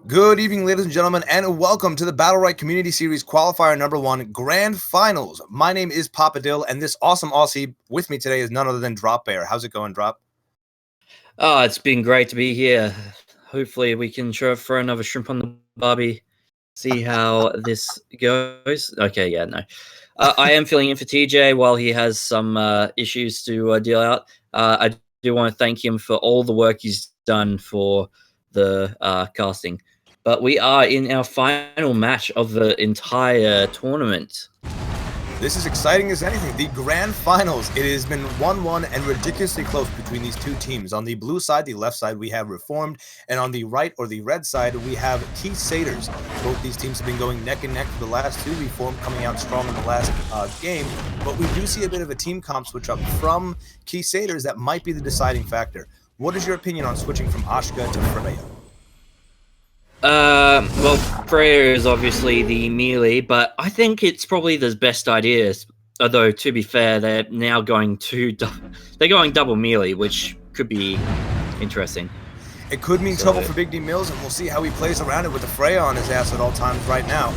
Good evening, ladies and gentlemen, and welcome to the Battlerite Community Series Qualifier number 1 Grand Finals. My name is Papa Dill, and this awesome Aussie with me today is none other than Drop Bear. How's it going, Drop? Oh, it's been great to be here. Hopefully we can throw another shrimp on the barbie, see how this goes. Okay, yeah, no. I am filling in for TJ while he has some issues to deal out. I do want to thank him for all the work he's done for the casting. But we are in our final match of the entire tournament. This is exciting as anything. The Grand Finals. It has been 1-1 and ridiculously close between these two teams. On the blue side, the left side, we have Reformed, and on the right, or the red side, we have Key Satyrs. Both these teams have been going neck and neck for the last two. Reformed coming out strong in the last game, but we do see a bit of a team comp switch up from Key Satyrs that might be the deciding factor. What is your opinion on switching from Ashka to Freya? Well, Freya is obviously the melee, but I think it's probably the best idea. Although, to be fair, they're now going they're going double melee, which could be interesting. It could mean trouble for Big D Mills, and we'll see how he plays around it with the Freya on his ass at all times right now.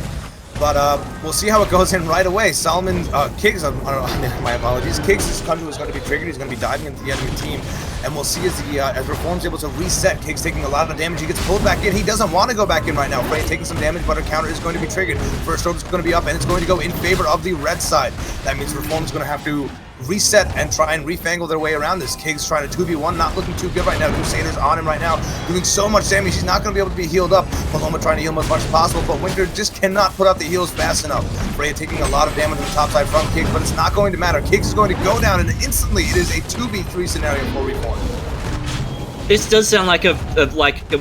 But we'll see how it goes in right away. Solomon, Kiggs, my apologies. Kiggs' Kundu is going to be triggered. He's going to be diving into the enemy team. And we'll see as Reform's able to reset. Kiggs taking a lot of damage. He gets pulled back in. He doesn't want to go back in right now. Freya taking some damage, but her counter is going to be triggered. First orb is going to be up, and it's going to go in favor of the red side. That means Reform's going to have to reset and try and refangle their way around this. Kiggs trying to 2v1, not looking too good right now. Crusader's on him right now, doing so much damage. He's not going to be able to be healed up. Paloma trying to heal him as much as possible, but Winter just cannot put out the heals fast enough. Freya taking a lot of damage on the top side from Kiggs, but it's not going to matter. Kiggs is going to go down, and instantly it is a 2v3 scenario for Reform. This does sound like a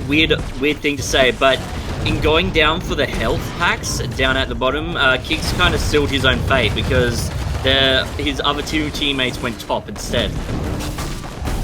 weird thing to say, but in going down for the health packs down at the bottom, Kiggs kind of sealed his own fate because his other two teammates went top instead.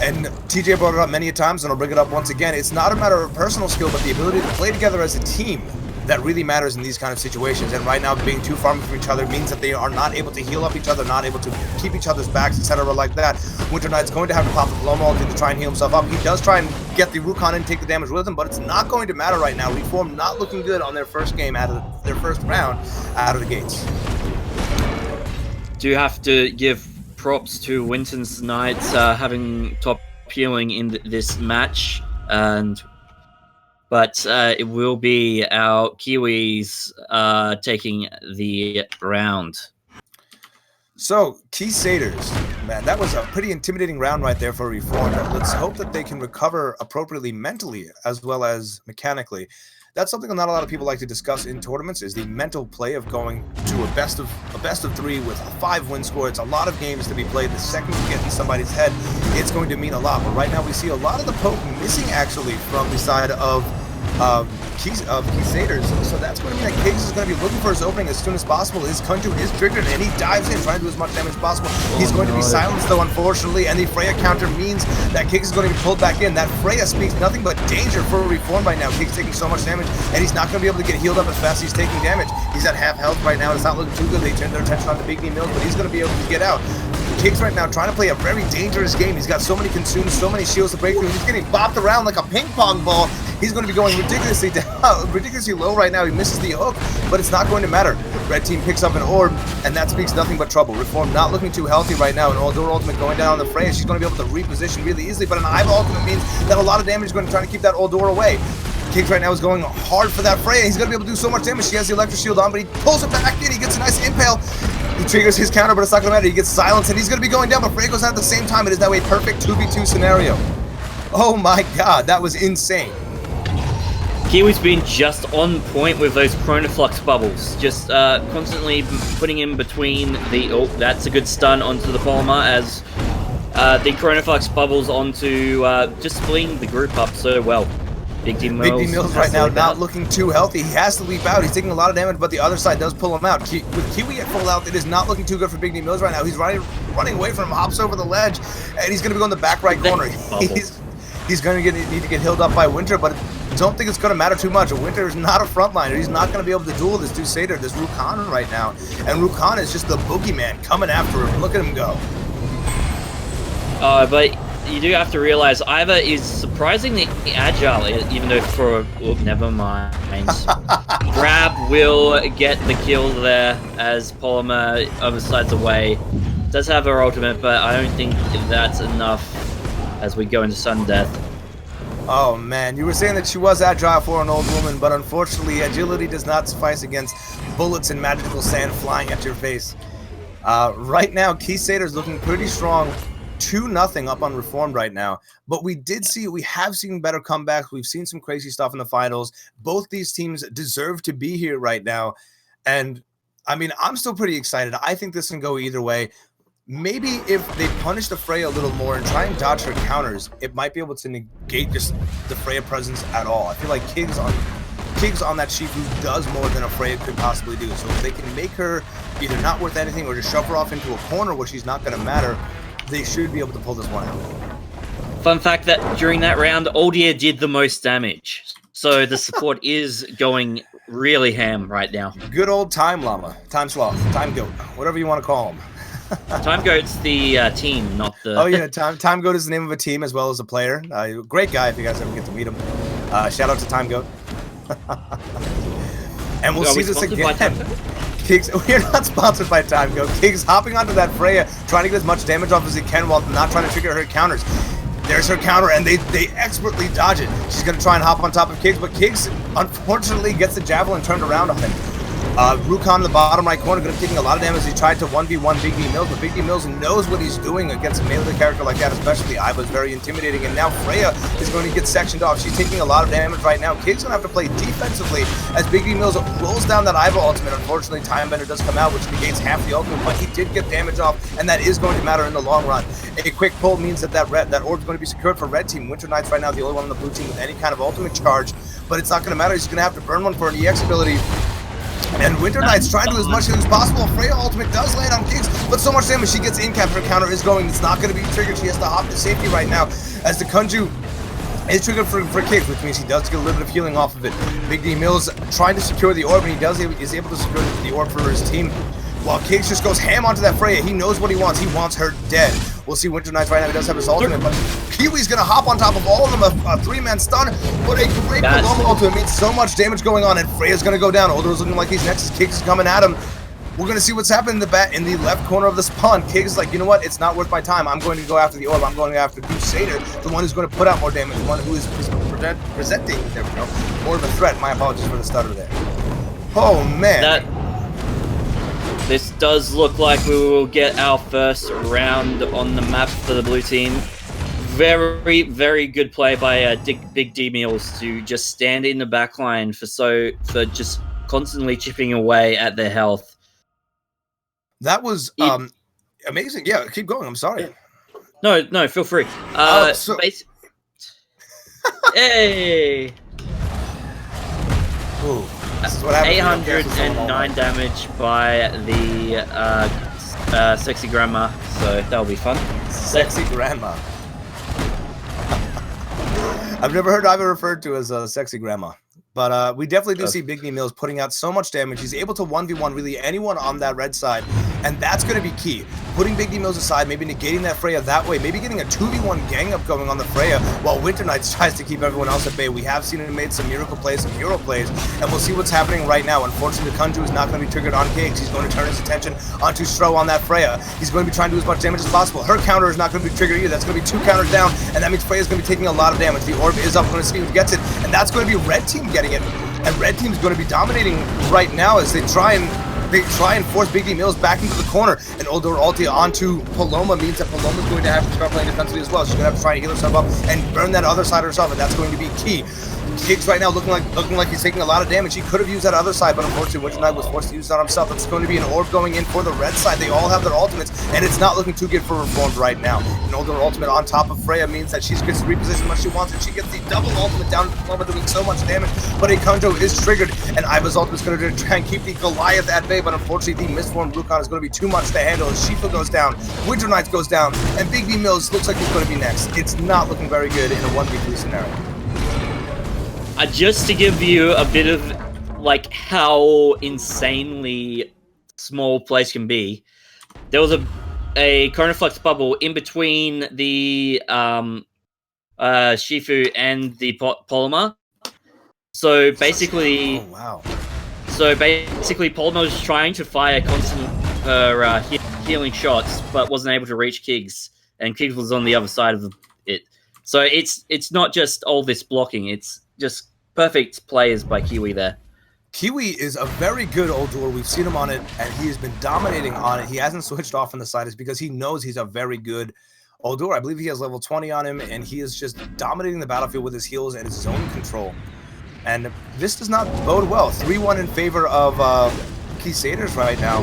And TJ brought it up many times, and I'll bring it up once again. It's not a matter of personal skill, but the ability to play together as a team that really matters in these kind of situations. And right now, being too far from each other means that they are not able to heal up each other, not able to keep each other's backs, etc. like that. Winter Knight's going to have to pop the Paloma ulti to try and heal himself up. He does try and get the Rukon and take the damage with him, but it's not going to matter right now. Reform not looking good on their first game their first round out of the gates. Do have to give props to Winter's Knights having top healing in this match, but it will be our Kiwis taking the round. So, Key Satyrs, man, that was a pretty intimidating round right there for Reform. Let's hope that they can recover appropriately mentally as well as mechanically. That's something not a lot of people like to discuss in tournaments, is the mental play of going to a best of 3 with a 5-win score. It's a lot of games to be played. The second you get in somebody's head, it's going to mean a lot. But right now we see a lot of the poke missing actually from the side of Key Satyrs. So that's going to mean that Kiggs is going to be looking for his opening as soon as possible. His Kundu is triggered, and he dives in, trying to do as much damage as possible. He's going to be silenced, though, unfortunately, and the Freya counter means that Kiggs is going to be pulled back in. That Freya speaks nothing but danger for Reform right now. Kiggs taking so much damage, and he's not going to be able to get healed up as fast as he's taking damage. He's at half health right now. It's not looking too good. They turned their attention on the Big D Mills, but he's going to be able to get out. Kiggs right now trying to play a very dangerous game. He's got so many consumes, so many shields to break through. He's getting bopped around like a ping pong ball. He's going to be going ridiculously down, ridiculously low right now. He misses the hook, but it's not going to matter. Red team picks up an orb, and that speaks nothing but trouble. Reform not looking too healthy right now. An Eldor ultimate going down on the Freya. She's going to be able to reposition really easily, but an eyeball ultimate means that a lot of damage is going to try to keep that Eldor away. Kiggs right now is going hard for that Freya. He's going to be able to do so much damage. She has the electric shield on, but he pulls it back in. He gets a nice impale. He triggers his counter, but it's not going to matter. He gets silenced, and he's going to be going down, but Freya goes down at the same time. It is now a perfect 2v2 scenario. Oh my god, that was insane. Kiwi's been just on point with those Chronoflux bubbles, just constantly putting in between the... Oh, that's a good stun onto the Polymer as the Chronoflux bubbles onto just splitting the group up so well. Big D Mills right now not looking too healthy. He has to leap out. He's taking a lot of damage, but the other side does pull him out. With Kiwi at full health, it is not looking too good for Big D Mills right now. He's running away from him, hops over the ledge, and he's going to be going the back right corner. He's going to need to get healed up by Winter, but don't think it's going to matter too much. Winter is not a frontliner. He's not going to be able to duel this Crusader, this Rukan right now. And Rukan is just the boogeyman coming after him. Look at him go. But you do have to realize Iva is surprisingly agile, even though for... Oh, never mind. Grab will get the kill there as Polymer oversides away. Does have her ultimate, but I don't think that's enough as we go into sudden death. Oh man, you were saying that she was agile for an old woman, but unfortunately agility does not suffice against bullets and magical sand flying at your face. Right now, Crusader's looking pretty strong. 2-0 up on Reformed right now, but we have seen better comebacks. We've seen some crazy stuff in the finals. Both these teams deserve to be here right now, and I mean, I'm still pretty excited. I think this can go either way. Maybe if they punish the Freya a little more and try and dodge her counters, it might be able to negate just the Freya presence at all. I feel like Kig's on that Shifu does more than a Freya could possibly do. So if they can make her either not worth anything or just shove her off into a corner where she's not going to matter, they should be able to pull this one out. Fun fact that during that round, Aldir did the most damage. So the support is going really ham right now. Good old Time Llama, Time Sloth, Time Goat, whatever you want to call him. Time Goat's the team, not the... Oh yeah, Time Goat is the name of a team as well as a player. Great guy if you guys ever get to meet him. Shout out to Time Goat. And we'll see this again. We're not sponsored by Time Goat. Kig's hopping onto that Freya, trying to get as much damage off as he can while not trying to trigger her counters. There's her counter, and they expertly dodge it. She's going to try and hop on top of Kiggs, but Kiggs, unfortunately, gets the javelin turned around on him. Rukan in the bottom right corner, going to be taking a lot of damage. He tried to 1v1 Big D Mills, but Big D Mills knows what he's doing against a melee character like that, especially. Iva's very intimidating, and now Freya is going to get sectioned off. She's taking a lot of damage right now. Kig's going to have to play defensively as Big D Mills rolls down that Iva ultimate. Unfortunately, Time Bender does come out, which negates half the ultimate, but he did get damage off, and that is going to matter in the long run. A quick pull means that orb's going to be secured for Red Team. Winter Knight's right now the only one on the blue team with any kind of ultimate charge, but it's not going to matter. He's going to have to burn one for an EX ability. And Winter Knight's trying to do as much as possible. Freya ultimate does land on Kiggs, but so much damage she gets in cap. Her counter is going. It's not going to be triggered. She has to hop to safety right now as the Kunju is triggered for Kiggs, which means he does get a little bit of healing off of it. Big D Mills trying to secure the orb, and he is able to secure the orb for his team. While Kiggs just goes ham onto that Freya. He knows what he wants. He wants her dead. We'll see Winter Knights right now. He does have his ultimate, but Kiwi's going to hop on top of all of them. A 3-man stun, but a great Paloma ultimate means so much damage going on, and Freya's going to go down. Oldor's looking like he's next. Kiggs is coming at him. We're going to see what's happening in the left corner of the spawn. Kiggs is like, you know what? It's not worth my time. I'm going to go after the orb. I'm going after Crusader, the one who's going to put out more damage, the one who is presenting, there we go, more of a threat. My apologies for the stutter there. Oh, man. This does look like we will get our first round on the map for the blue team. Very, very good play by Big D Mills to just stand in the back line for just constantly chipping away at their health. That was amazing. Yeah, keep going. I'm sorry. No, feel free. Hey. Ooh. 809 damage by the sexy grandma, so that'll be fun. Sexy grandma. I've never heard Iva referred to as a sexy grandma. But we definitely do see Big D Mills putting out so much damage. He's able to 1v1 really anyone on that red side, and that's going to be key. Putting Big D Mills aside, maybe negating that Freya that way, maybe getting a 2v1 gang up going on the Freya while Winter Knights tries to keep everyone else at bay. We have seen him made some miracle plays, some hero plays, and we'll see what's happening right now. Unfortunately, the Kunju is not going to be triggered on Kiggs. He's going to turn his attention onto Stro on that Freya. He's going to be trying to do as much damage as possible. Her counter is not going to be triggered either. That's going to be 2 counters down, and that means Freya's going to be taking a lot of damage. The orb is up, going to see who gets it, and that's going to be Red Team getting it. And Red Team's going to be dominating right now as they try and force Big D Mills back into the corner. And Oldor ulti onto Paloma means that Paloma's going to have to start playing defensively as well. She's going to have to try and heal herself up and burn that other side herself, and that's going to be key. Kiggs right now looking like he's taking a lot of damage. He could have used that other side, but unfortunately Winter Knight was forced to use that himself. That's going to be an orb going in for the red side. They all have their ultimates, and it's not looking too good for Reformed right now. An older ultimate on top of Freya means that she gets to reposition what she wants, and she gets the double ultimate down to Paloma, doing so much damage. But a Kunjo is triggered, and Iva's ultimate is going to try and keep the Goliath at bay, but unfortunately the misformed Rukan is going to be too much to handle as Shifa goes down, Winter Knights goes down, and Big D Mills looks like he's going to be next. It's not looking very good in a 1v3 scenario. Just to give you a bit of like how insanely small place can be, there was a chronoflux bubble in between the Shifu and the polymer. So basically, Oh wow. Polymer was trying to fire constant healing shots, but wasn't able to reach Kiggs, and Kiggs was on the other side of it. So it's not just all this blocking; it's just perfect plays by Kiwi there. Kiwi is a very good old door. We've seen him on it, and he has been dominating on it. He hasn't switched off on the side. It's because he knows he's a very good old door. I believe he has level 20 on him, and he is just dominating the battlefield with his heals and his zone control. And this does not bode well. 3-1 in favor of Crusaders right now.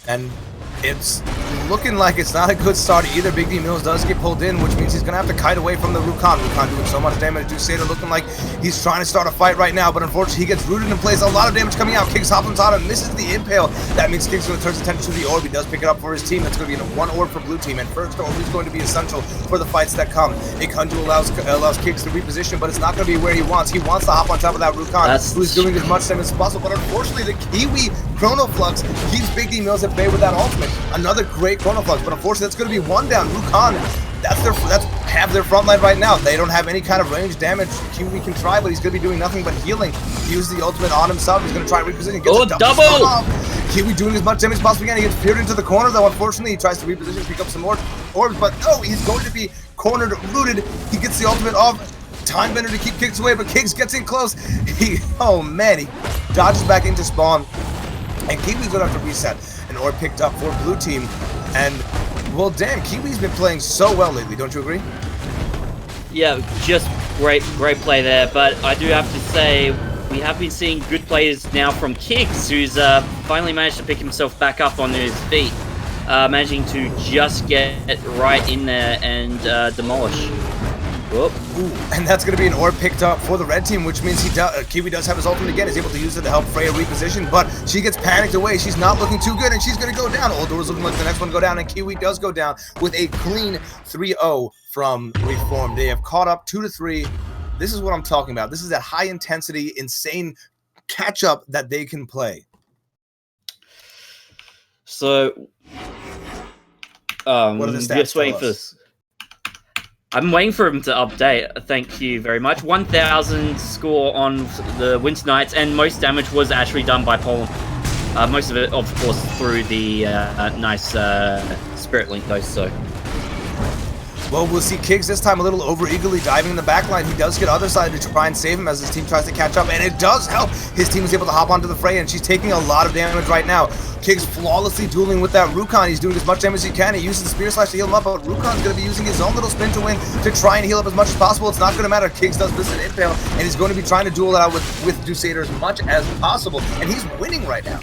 And it's looking like it's not a good start either. Big D Mills does get pulled in, which means he's going to have to kite away from the Rukon. Rukon doing so much damage. Crusader looking like he's trying to start a fight right now, but unfortunately he gets rooted in place. A lot of damage coming out. Kiggs hops on top and misses the impale. That means Kiggs going to turn his attention to the orb. He does pick it up for his team. That's going to be one orb for blue team, and first orb is going to be essential for the fights that come. Ikundu allows Kiggs to reposition, but it's not going to be where he wants. He wants to hop on top of that Rukon, who's doing as much damage as possible, but unfortunately the Kiwi Chronoflux keeps Big D Mills at bay with that ultimate. Another great Chronoflux, but unfortunately that's going to be one down. Rukon, that's half their front line right now. They don't have any kind of range damage. Kiwi can try, but he's going to be doing nothing but healing. He uses the ultimate on himself. He's going to try and reposition. Gets a double! Kiwi doing as much damage as possible again. He gets peered into the corner, though. Unfortunately, he tries to reposition, pick up some more orbs, but no, he's going to be cornered, rooted. He gets the ultimate off. Time Bender to keep Kiggs away, but Kiggs gets in close. Oh man, he dodges back into spawn. And Kiwi's going to have to reset an orb picked up for blue team. And, well, damn, Kiwi's been playing so well lately, don't you agree? Yeah, just great play there. But I do have to say, we have been seeing good plays now from Kiggs, who's finally managed to pick himself back up on his feet. Managing to just get right in there and demolish. Whoop. Ooh, and that's going to be an orb picked up for the red team, which means Kiwi does have his ultimate again. He's able to use it to help Freya reposition, but she gets panicked away. She's not looking too good, and she's going to go down. Old Door's looking like the next one to go down, and Kiwi does go down with a clean 3-0 from Reform. They have caught up 2-3. This is what I'm talking about. This is that high-intensity, insane catch-up that they can play. So, what are the stats? just waiting for this. I'm waiting for him to update. Thank you very much. 1,000 score on the Winter Knights, and most damage was actually done by Paul. Most of it, of course, through the nice Spirit Link, though. So, well, we'll see Kiggs this time a little over-eagerly diving in the backline. He does get other side to try and save him as his team tries to catch up, and it does help. His team is able to hop onto the fray, and she's taking a lot of damage right now. Kiggs flawlessly dueling with that Rukon. He's doing as much damage as he can. He uses the Spear Slash to heal him up, but Rukon's going to be using his own little spin to win to try and heal up as much as possible. It's not going to matter. Kiggs does miss an impale, and he's going to be trying to duel it out with Crusader as much as possible, and he's winning right now.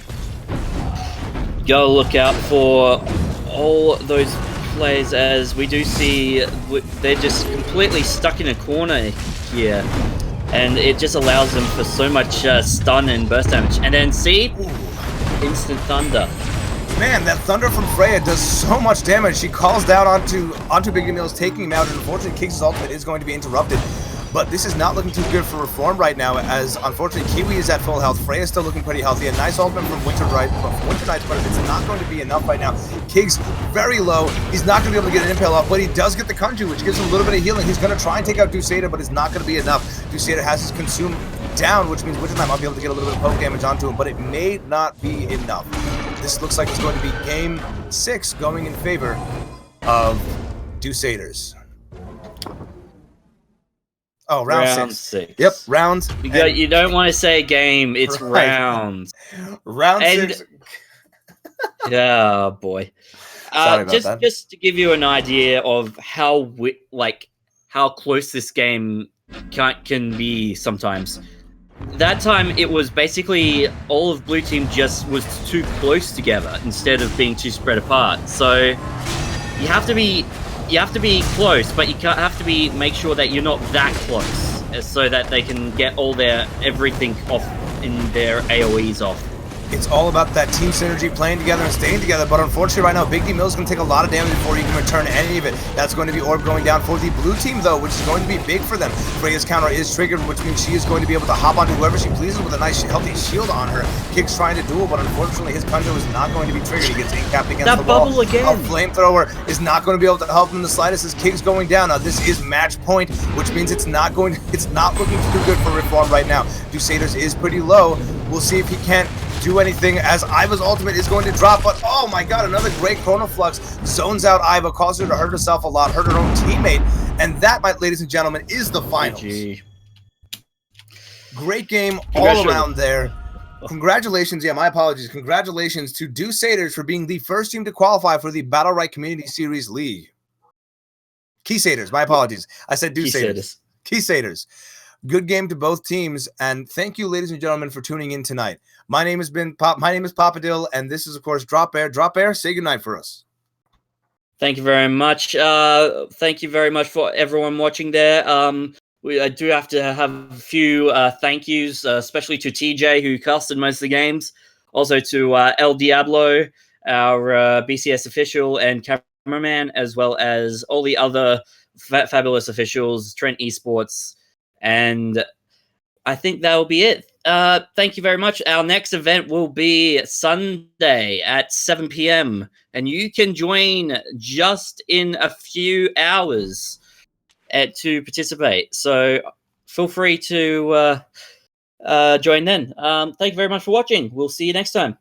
Go look out for all those plays, as we do see they're just completely stuck in a corner here, and it just allows them for so much stun and burst damage. And then see, instant thunder. Man, that thunder from Freya does so much damage. She calls down onto Big Mills, taking him out, and unfortunately Kiggs' ultimate is going to be interrupted. But this is not looking too good for Reform right now, as unfortunately Kiwi is at full health. Freya's still looking pretty healthy. A nice ultimate from Winter Knights, but it's not going to be enough right now. Kiggs very low. He's not going to be able to get an impale off, but he does get the Kunju, which gives him a little bit of healing. He's going to try and take out Crusader, but it's not going to be enough. Crusader has his consume down, which means Winter Knight might be able to get a little bit of poke damage onto him, but it may not be enough. This looks like it's going to be game 6 going in favor of Crusaders. Oh, round six. Yep, rounds. You don't want to say game, it's right. Rounds. Round 6. Yeah, boy. Just to give you an idea of how close this game can be sometimes. That time it was basically all of blue team just was too close together instead of being too spread apart. So you have to be close, but you have to make sure that you're not that close, so that they can get all their everything off in their AoEs off. It's all about that team synergy, playing together and staying together, but unfortunately right now, Big D Mill's going to take a lot of damage before he can return any of it. That's going to be Orb going down for the blue team, though, which is going to be big for them. Freya's counter is triggered, which means she is going to be able to hop onto whoever she pleases with a nice, healthy shield on her. Kig's trying to duel, but unfortunately his Kunjo is not going to be triggered. He gets incapped against That the wall. bubble again. A flamethrower is not going to be able to help him in the slightest as Kig's going down. Now, this is match point, which means it's not looking too good for Reform right now. Dusaders is pretty low. We'll see if he can't do anything as Iva's ultimate is going to drop, but oh my god, another great Chrono Flux zones out Iva, causes her to hurt herself a lot, hurt her own teammate, and that, my ladies and gentlemen, is the finals. GG. Great game all around there. Congratulations, my apologies. Congratulations to Dusaders for being the first team to qualify for the Battlerite Community Series League. Keysaders, my apologies. I said Dusaders. Keysaders. Good game to both teams, and thank you, ladies and gentlemen, for tuning in tonight. My name is Papa Dill, and this is, of course, Drop Bear. Drop Bear, say goodnight for us. Thank you very much. Thank you very much for everyone watching there. I do have to have a few thank yous, especially to TJ, who casted most of the games. Also to El Diablo, our BCS official and cameraman, as well as all the other fabulous officials, Trent Esports. And I think that will be it. Thank you very much. Our next event will be Sunday at 7 p.m. And you can join just in a few hours to participate. So feel free to join then. Thank you very much for watching. We'll see you next time.